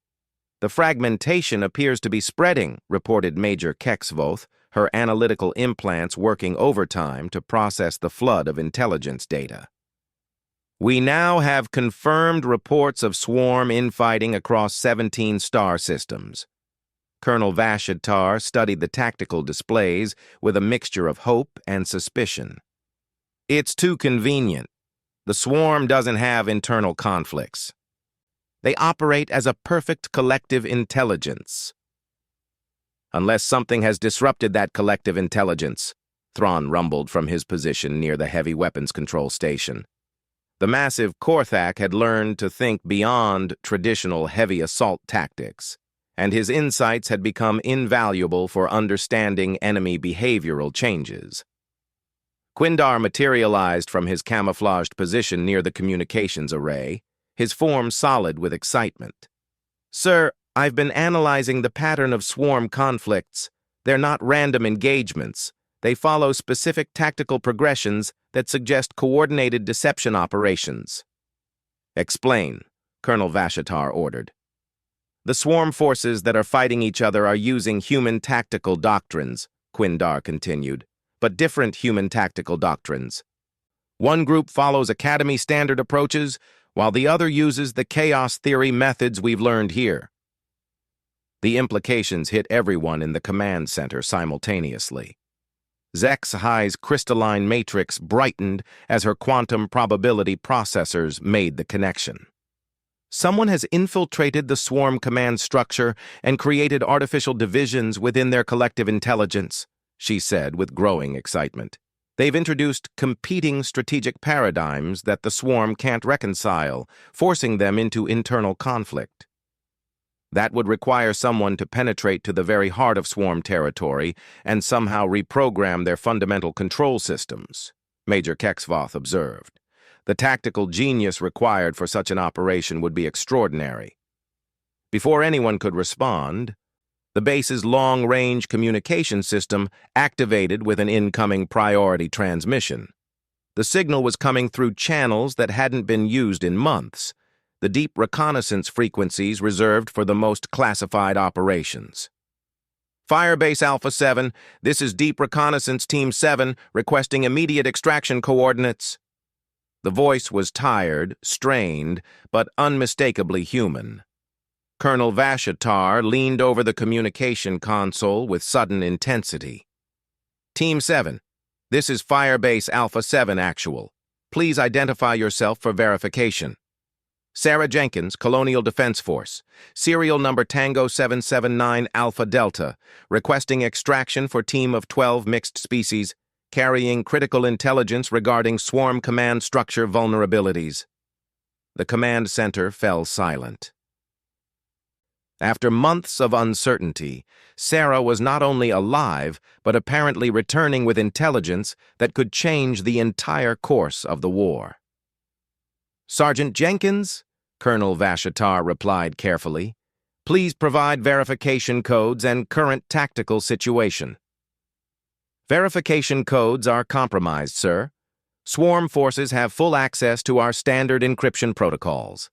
The fragmentation appears to be spreading, reported Major Kexvoth, her analytical implants working overtime to process the flood of intelligence data. We now have confirmed reports of swarm infighting across 17 star systems. Colonel Vashatar studied the tactical displays with a mixture of hope and suspicion. It's too convenient. The swarm doesn't have internal conflicts. They operate as a perfect collective intelligence. Unless something has disrupted that collective intelligence, Thrawn rumbled from his position near the heavy weapons control station. The massive Korthak had learned to think beyond traditional heavy assault tactics, and his insights had become invaluable for understanding enemy behavioral changes. Quindar materialized from his camouflaged position near the communications array, his form solid with excitement. "Sir, I've been analyzing the pattern of swarm conflicts. They're not random engagements. They follow specific tactical progressions that suggest coordinated deception operations." "Explain," Colonel Vashatar ordered. "The swarm forces that are fighting each other are using human tactical doctrines," Quindar continued, "but different human tactical doctrines. One group follows Academy standard approaches, while the other uses the chaos theory methods we've learned here." The implications hit everyone in the command center simultaneously. HFY's crystalline matrix brightened as her quantum probability processors made the connection. "Someone has infiltrated the swarm command structure and created artificial divisions within their collective intelligence," she said with growing excitement. "They've introduced competing strategic paradigms that the swarm can't reconcile, forcing them into internal conflict. That would require someone to penetrate to the very heart of swarm territory and somehow reprogram their fundamental control systems," Major Kexvoth observed. "The tactical genius required for such an operation would be extraordinary." Before anyone could respond, the base's long-range communication system activated with an incoming priority transmission. The signal was coming through channels that hadn't been used in months, the deep reconnaissance frequencies reserved for the most classified operations. "Firebase Alpha 7, this is Deep Reconnaissance Team 7 requesting immediate extraction coordinates." The voice was tired, strained, but unmistakably human. Colonel Vashatar leaned over the communication console with sudden intensity. "Team 7, this is Firebase Alpha 7 Actual. Please identify yourself for verification. Sarah Jenkins, Colonial Defense Force, serial number Tango 779 Alpha Delta, requesting extraction for team of 12 mixed species, carrying critical intelligence regarding swarm command structure vulnerabilities." The command center fell silent. After months of uncertainty, Sarah was not only alive, but apparently returning with intelligence that could change the entire course of the war. "Sergeant Jenkins," Colonel Vashatar replied carefully, "please provide verification codes and current tactical situation." "Verification codes are compromised, sir. Swarm forces have full access to our standard encryption protocols.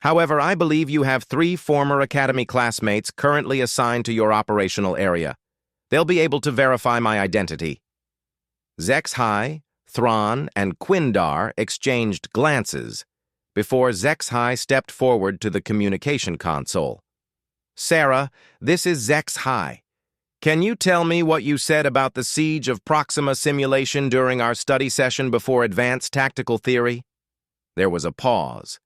However, I believe you have 3 former Academy classmates currently assigned to your operational area. They'll be able to verify my identity." HFY, Thrawn, and Quindar exchanged glances before HFY stepped forward to the communication console. "Sarah, this is HFY. Can you tell me what you said about the Siege of Proxima simulation during our study session before Advanced Tactical Theory?" There was a pause.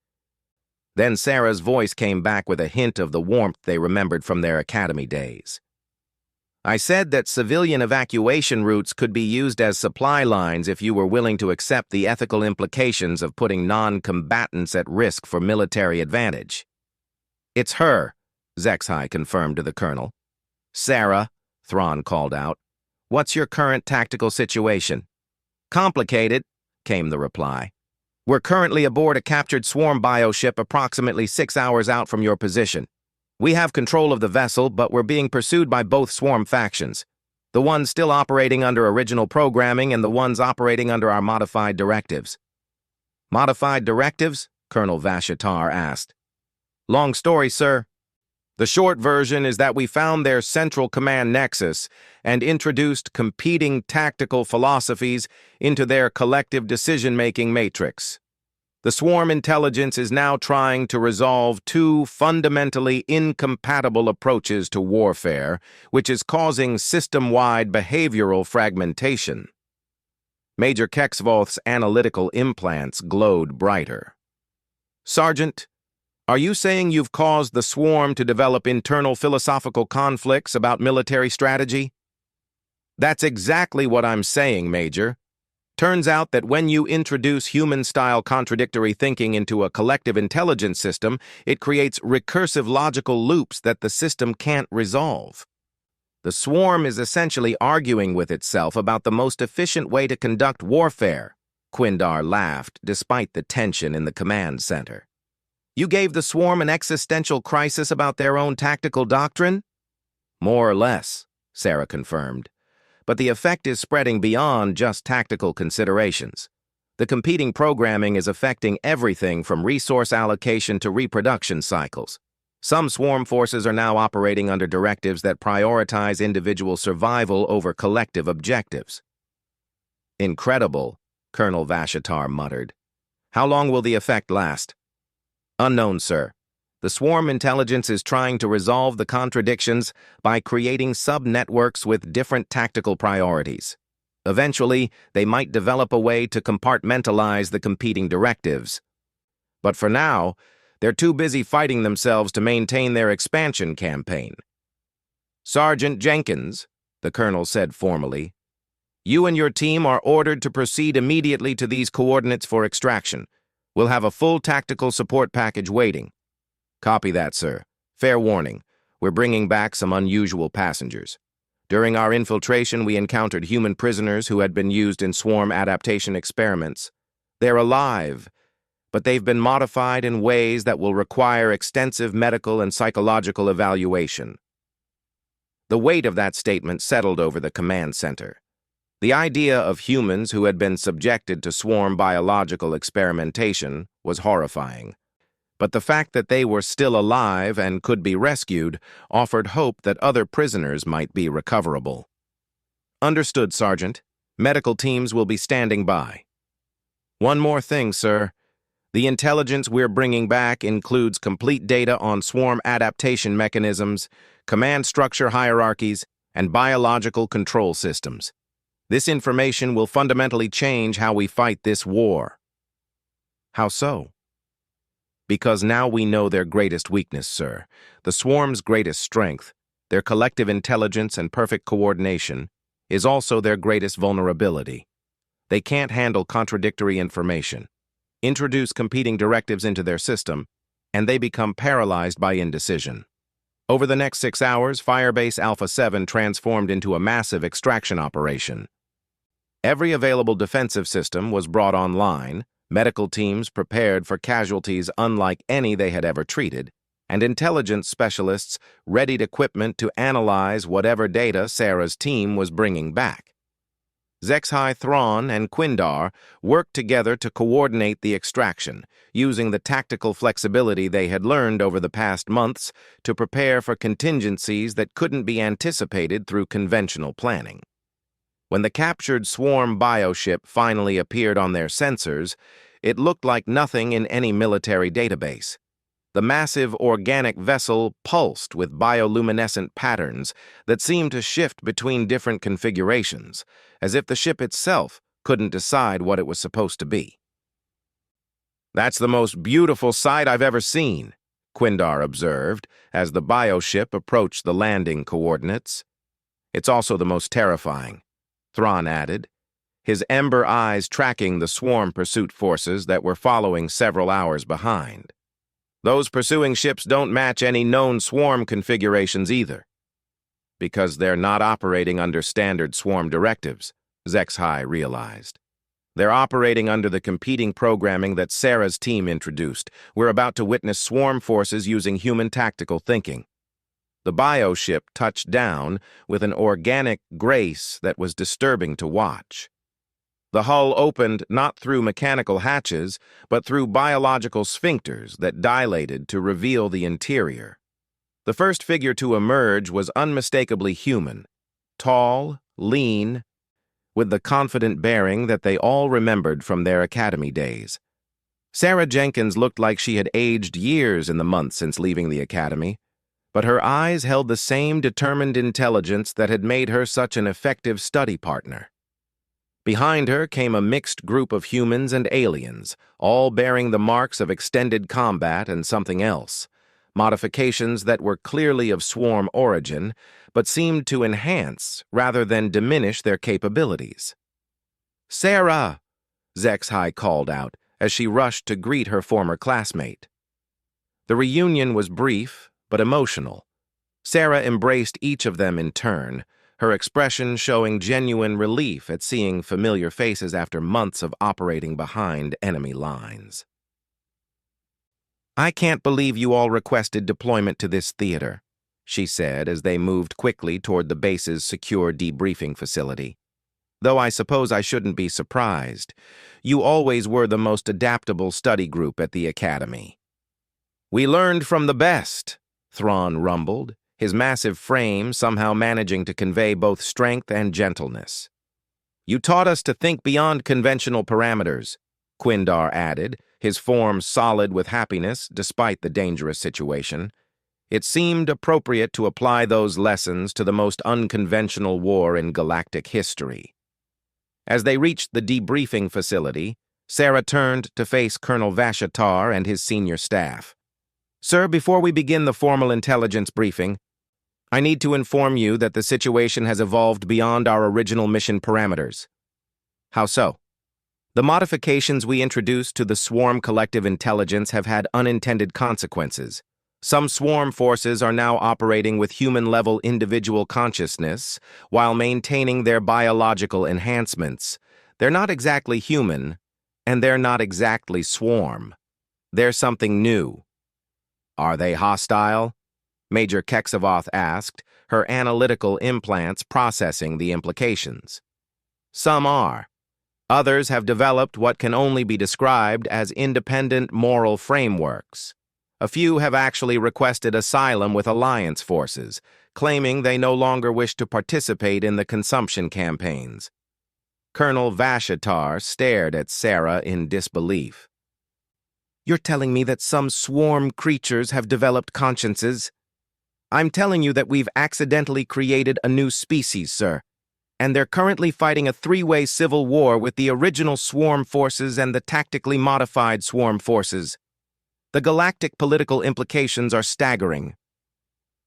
Then Sarah's voice came back with a hint of the warmth they remembered from their academy days. I said that civilian evacuation routes could be used as supply lines if you were willing to accept the ethical implications of putting non-combatants at risk for military advantage. It's her, Zexhai confirmed to the colonel. Sarah, Thrawn called out. What's your current tactical situation? Complicated, came the reply. We're currently aboard a captured swarm bioship approximately 6 hours out from your position. We have control of the vessel, but we're being pursued by both swarm factions. The ones still operating under original programming and the ones operating under our modified directives. Modified directives? Colonel Vashatar asked. Long story, sir. The short version is that we found their central command nexus and introduced competing tactical philosophies into their collective decision-making matrix. The swarm intelligence is now trying to resolve two fundamentally incompatible approaches to warfare, which is causing system-wide behavioral fragmentation. Major Kexvoth's analytical implants glowed brighter. Sergeant, are you saying you've caused the swarm to develop internal philosophical conflicts about military strategy? That's exactly what I'm saying, Major. Turns out that when you introduce human-style contradictory thinking into a collective intelligence system, it creates recursive logical loops that the system can't resolve. The swarm is essentially arguing with itself about the most efficient way to conduct warfare. Quindar laughed, despite the tension in the command center. You gave the swarm an existential crisis about their own tactical doctrine? More or less, Sarah confirmed. But the effect is spreading beyond just tactical considerations. The competing programming is affecting everything from resource allocation to reproduction cycles. Some swarm forces are now operating under directives that prioritize individual survival over collective objectives. Incredible, Colonel Vashatar muttered. How long will the effect last? Unknown, sir. The swarm intelligence is trying to resolve the contradictions by creating sub-networks with different tactical priorities. Eventually, they might develop a way to compartmentalize the competing directives. But for now, they're too busy fighting themselves to maintain their expansion campaign. Sergeant Jenkins, the colonel said formally, you and your team are ordered to proceed immediately to these coordinates for extraction. We'll have a full tactical support package waiting. Copy that, sir. Fair warning, we're bringing back some unusual passengers. During our infiltration, we encountered human prisoners who had been used in swarm adaptation experiments. They're alive, but they've been modified in ways that will require extensive medical and psychological evaluation. The weight of that statement settled over the command center. The idea of humans who had been subjected to swarm biological experimentation was horrifying. But the fact that they were still alive and could be rescued offered hope that other prisoners might be recoverable. Understood, Sergeant. Medical teams will be standing by. One more thing, sir. The intelligence we're bringing back includes complete data on swarm adaptation mechanisms, command structure hierarchies, and biological control systems. This information will fundamentally change how we fight this war. How so? Because now we know their greatest weakness, sir. The swarm's greatest strength, their collective intelligence and perfect coordination, is also their greatest vulnerability. They can't handle contradictory information. Introduce competing directives into their system, and they become paralyzed by indecision. Over the next 6 hours, Firebase Alpha 7 transformed into a massive extraction operation. Every available defensive system was brought online, medical teams prepared for casualties unlike any they had ever treated, and intelligence specialists readied equipment to analyze whatever data Sarah's team was bringing back. Zexhai Thrawn and Quindar worked together to coordinate the extraction, using the tactical flexibility they had learned over the past months to prepare for contingencies that couldn't be anticipated through conventional planning. When the captured swarm bioship finally appeared on their sensors, it looked like nothing in any military database. The massive organic vessel pulsed with bioluminescent patterns that seemed to shift between different configurations, as if the ship itself couldn't decide what it was supposed to be. That's the most beautiful sight I've ever seen, Quindar observed as the bioship approached the landing coordinates. It's also the most terrifying, Thrawn added, his ember eyes tracking the swarm pursuit forces that were following several hours behind. Those pursuing ships don't match any known swarm configurations either, because they're not operating under standard swarm directives, HFY realized. They're operating under the competing programming that Sarah's team introduced. We're about to witness swarm forces using human tactical thinking. The bioship touched down with an organic grace that was disturbing to watch. The hull opened not through mechanical hatches, but through biological sphincters that dilated to reveal the interior. The first figure to emerge was unmistakably human, tall, lean, with the confident bearing that they all remembered from their academy days. Sarah Jenkins looked like she had aged years in the months since leaving the academy, but her eyes held the same determined intelligence that had made her such an effective study partner. Behind her came a mixed group of humans and aliens, all bearing the marks of extended combat and something else, modifications that were clearly of swarm origin, but seemed to enhance rather than diminish their capabilities. "Sarah!" HFY called out as she rushed to greet her former classmate. The reunion was brief but emotional. Sarah embraced each of them in turn, her expression showing genuine relief at seeing familiar faces after months of operating behind enemy lines. "I can't believe you all requested deployment to this theater," she said as they moved quickly toward the base's secure debriefing facility. "Though I suppose I shouldn't be surprised. You always were the most adaptable study group at the academy." "We learned from the best," Thrawn rumbled, his massive frame somehow managing to convey both strength and gentleness. "You taught us to think beyond conventional parameters," Quindar added, his form solid with happiness despite the dangerous situation. It seemed appropriate to apply those lessons to the most unconventional war in galactic history. As they reached the debriefing facility, Sarah turned to face Colonel Vashatar and his senior staff. "Sir, before we begin the formal intelligence briefing, I need to inform you that the situation has evolved beyond our original mission parameters." "How so?" "The modifications we introduced to the swarm collective intelligence have had unintended consequences. Some swarm forces are now operating with human-level individual consciousness while maintaining their biological enhancements. They're not exactly human, and they're not exactly swarm. They're something new." "Are they hostile?" Major Keksavoth asked, her analytical implants processing the implications. "Some are. Others have developed what can only be described as independent moral frameworks. A few have actually requested asylum with Alliance forces, claiming they no longer wish to participate in the consumption campaigns." Colonel Vashatar stared at Sarah in disbelief. "You're telling me that some swarm creatures have developed consciences?" "I'm telling you that we've accidentally created a new species, sir, and they're currently fighting a three-way civil war with the original swarm forces and the tactically modified swarm forces. The galactic political implications are staggering."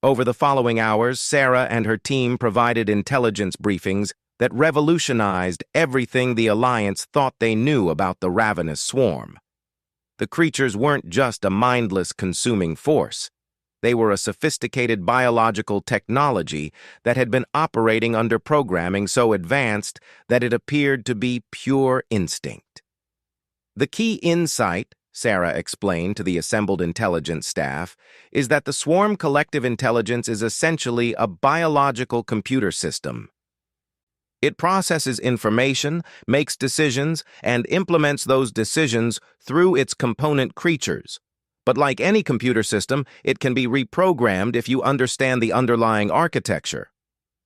Over the following hours, Sarah and her team provided intelligence briefings that revolutionized everything the Alliance thought they knew about the ravenous swarm. The creatures weren't just a mindless consuming force. They were a sophisticated biological technology that had been operating under programming so advanced that it appeared to be pure instinct. "The key insight," Sarah explained to the assembled intelligence staff, "is that the swarm collective intelligence is essentially a biological computer system. It processes information, makes decisions, and implements those decisions through its component creatures. But like any computer system, it can be reprogrammed if you understand the underlying architecture."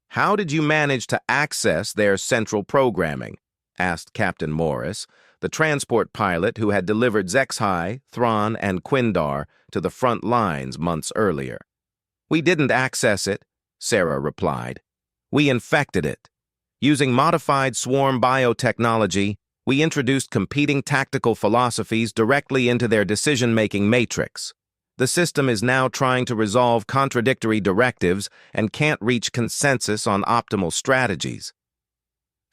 "How did you manage to access their central programming?" asked Captain Morris, the transport pilot who had delivered HFY, Thrawn, and Quindar to the front lines months earlier. "We didn't access it," Sarah replied. "We infected it. Using modified swarm biotechnology, we introduced competing tactical philosophies directly into their decision-making matrix. The system is now trying to resolve contradictory directives and can't reach consensus on optimal strategies.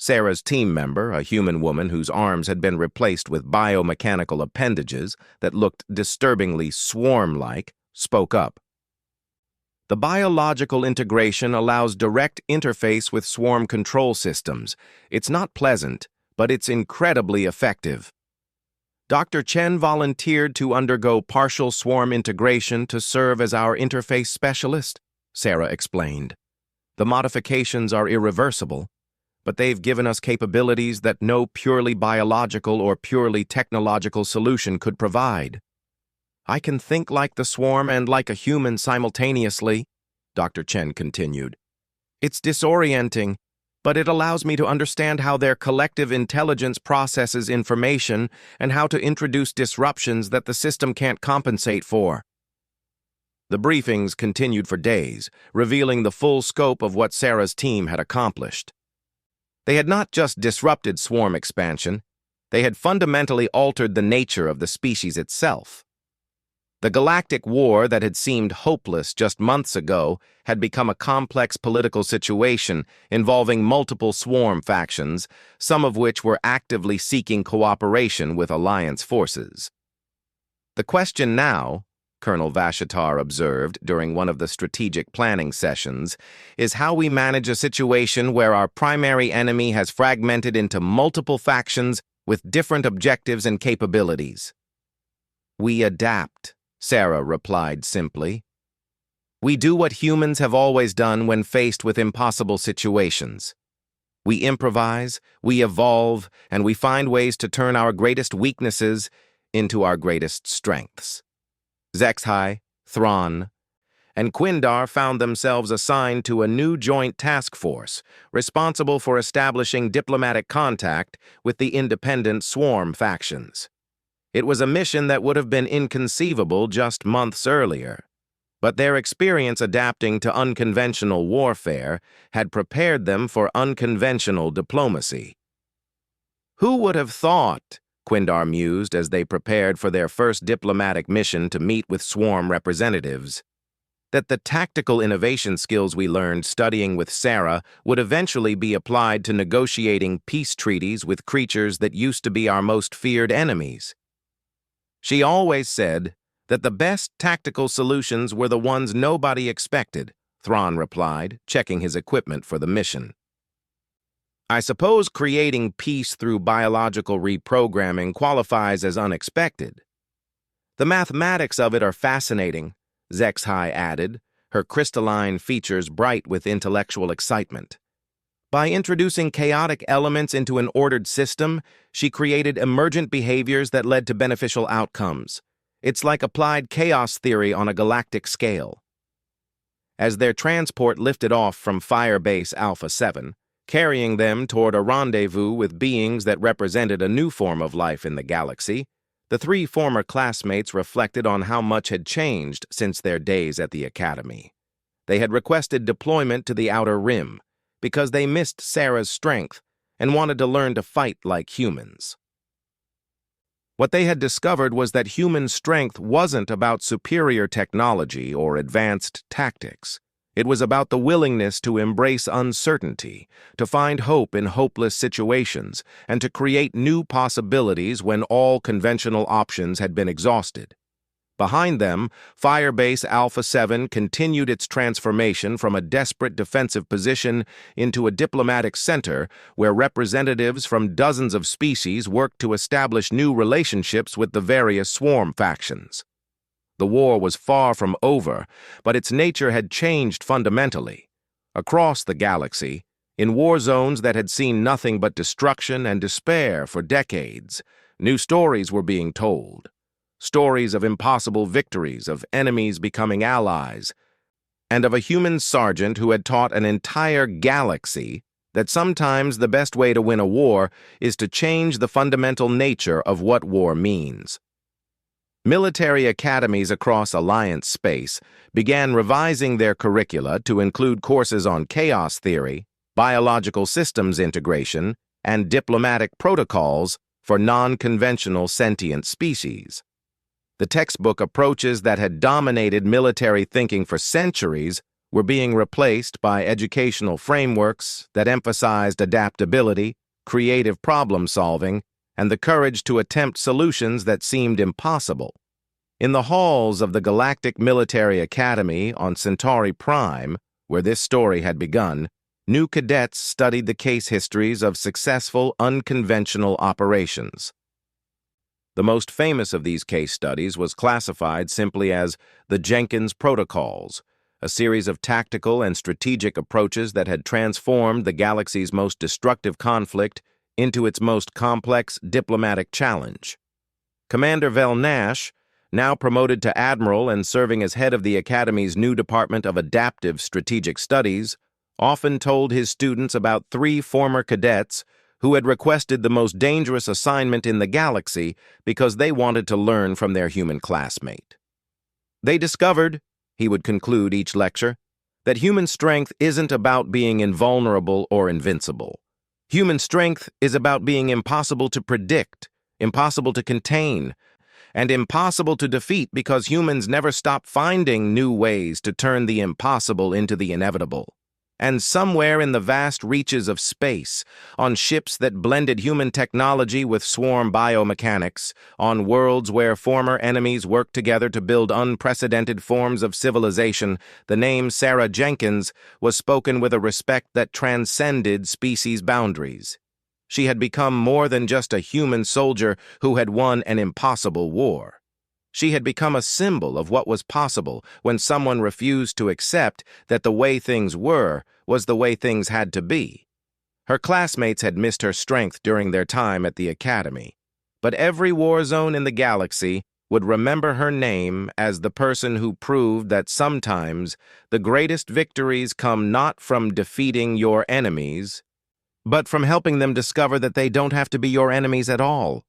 Sarah's team member, a human woman whose arms had been replaced with biomechanical appendages that looked disturbingly swarm-like, spoke up. The biological integration allows direct interface with swarm control systems. It's not pleasant, but it's incredibly effective. Dr. Chen volunteered to undergo partial swarm integration to serve as our interface specialist, Sarah explained. The modifications are irreversible, but they've given us capabilities that no purely biological or purely technological solution could provide. I can think like the swarm and like a human simultaneously, Dr. Chen continued. It's disorienting, but it allows me to understand how their collective intelligence processes information and how to introduce disruptions that the system can't compensate for. The briefings continued for days, revealing the full scope of what Sarah's team had accomplished. They had not just disrupted swarm expansion, they had fundamentally altered the nature of the species itself. The galactic war that had seemed hopeless just months ago had become a complex political situation involving multiple swarm factions, some of which were actively seeking cooperation with alliance forces. The question now, Colonel Vashitar observed during one of the strategic planning sessions, is how we manage a situation where our primary enemy has fragmented into multiple factions with different objectives and capabilities. We adapt, Sarah replied simply. We do what humans have always done when faced with impossible situations. We improvise, we evolve, and we find ways to turn our greatest weaknesses into our greatest strengths. Zexhai, Thrawn, and Quindar found themselves assigned to a new joint task force responsible for establishing diplomatic contact with the independent swarm factions. It was a mission that would have been inconceivable just months earlier, but their experience adapting to unconventional warfare had prepared them for unconventional diplomacy. Who would have thought, Quindar mused as they prepared for their first diplomatic mission to meet with swarm representatives, that the tactical innovation skills we learned studying with Sarah would eventually be applied to negotiating peace treaties with creatures that used to be our most feared enemies. She always said that the best tactical solutions were the ones nobody expected, Thrawn replied, checking his equipment for the mission. I suppose creating peace through biological reprogramming qualifies as unexpected. The mathematics of it are fascinating, Zexhai added, her crystalline features bright with intellectual excitement. By introducing chaotic elements into an ordered system, she created emergent behaviors that led to beneficial outcomes. It's like applied chaos theory on a galactic scale. As their transport lifted off from Firebase Alpha 7, carrying them toward a rendezvous with beings that represented a new form of life in the galaxy, the three former classmates reflected on how much had changed since their days at the Academy. They had requested deployment to the Outer Rim, because they missed Sarah's strength and wanted to learn to fight like humans. What they had discovered was that human strength wasn't about superior technology or advanced tactics. It was about the willingness to embrace uncertainty, to find hope in hopeless situations, and to create new possibilities when all conventional options had been exhausted. Behind them, Firebase Alpha 7 continued its transformation from a desperate defensive position into a diplomatic center where representatives from dozens of species worked to establish new relationships with the various swarm factions. The war was far from over, but its nature had changed fundamentally. Across the galaxy, in war zones that had seen nothing but destruction and despair for decades, new stories were being told. Stories of impossible victories, of enemies becoming allies, and of a human sergeant who had taught an entire galaxy that sometimes the best way to win a war is to change the fundamental nature of what war means. Military academies across Alliance space began revising their curricula to include courses on chaos theory, biological systems integration, and diplomatic protocols for non-conventional sentient species. The textbook approaches that had dominated military thinking for centuries were being replaced by educational frameworks that emphasized adaptability, creative problem-solving, and the courage to attempt solutions that seemed impossible. In the halls of the Galactic Military Academy on Centauri Prime, where this story had begun, new cadets studied the case histories of successful, unconventional operations. The most famous of these case studies was classified simply as the Jenkins Protocols, a series of tactical and strategic approaches that had transformed the galaxy's most destructive conflict into its most complex diplomatic challenge. Commander Vel Nash, now promoted to admiral and serving as head of the Academy's new Department of Adaptive Strategic Studies, often told his students about 3 former cadets who had requested the most dangerous assignment in the galaxy because they wanted to learn from their human classmate. They discovered, he would conclude each lecture, that human strength isn't about being invulnerable or invincible. Human strength is about being impossible to predict, impossible to contain, and impossible to defeat because humans never stop finding new ways to turn the impossible into the inevitable. And somewhere in the vast reaches of space, on ships that blended human technology with swarm biomechanics, on worlds where former enemies worked together to build unprecedented forms of civilization, the name Sarah Jenkins was spoken with a respect that transcended species boundaries. She had become more than just a human soldier who had won an impossible war. She had become a symbol of what was possible when someone refused to accept that the way things were was the way things had to be. Her classmates had missed her strength during their time at the Academy, but every war zone in the galaxy would remember her name as the person who proved that sometimes the greatest victories come not from defeating your enemies, but from helping them discover that they don't have to be your enemies at all.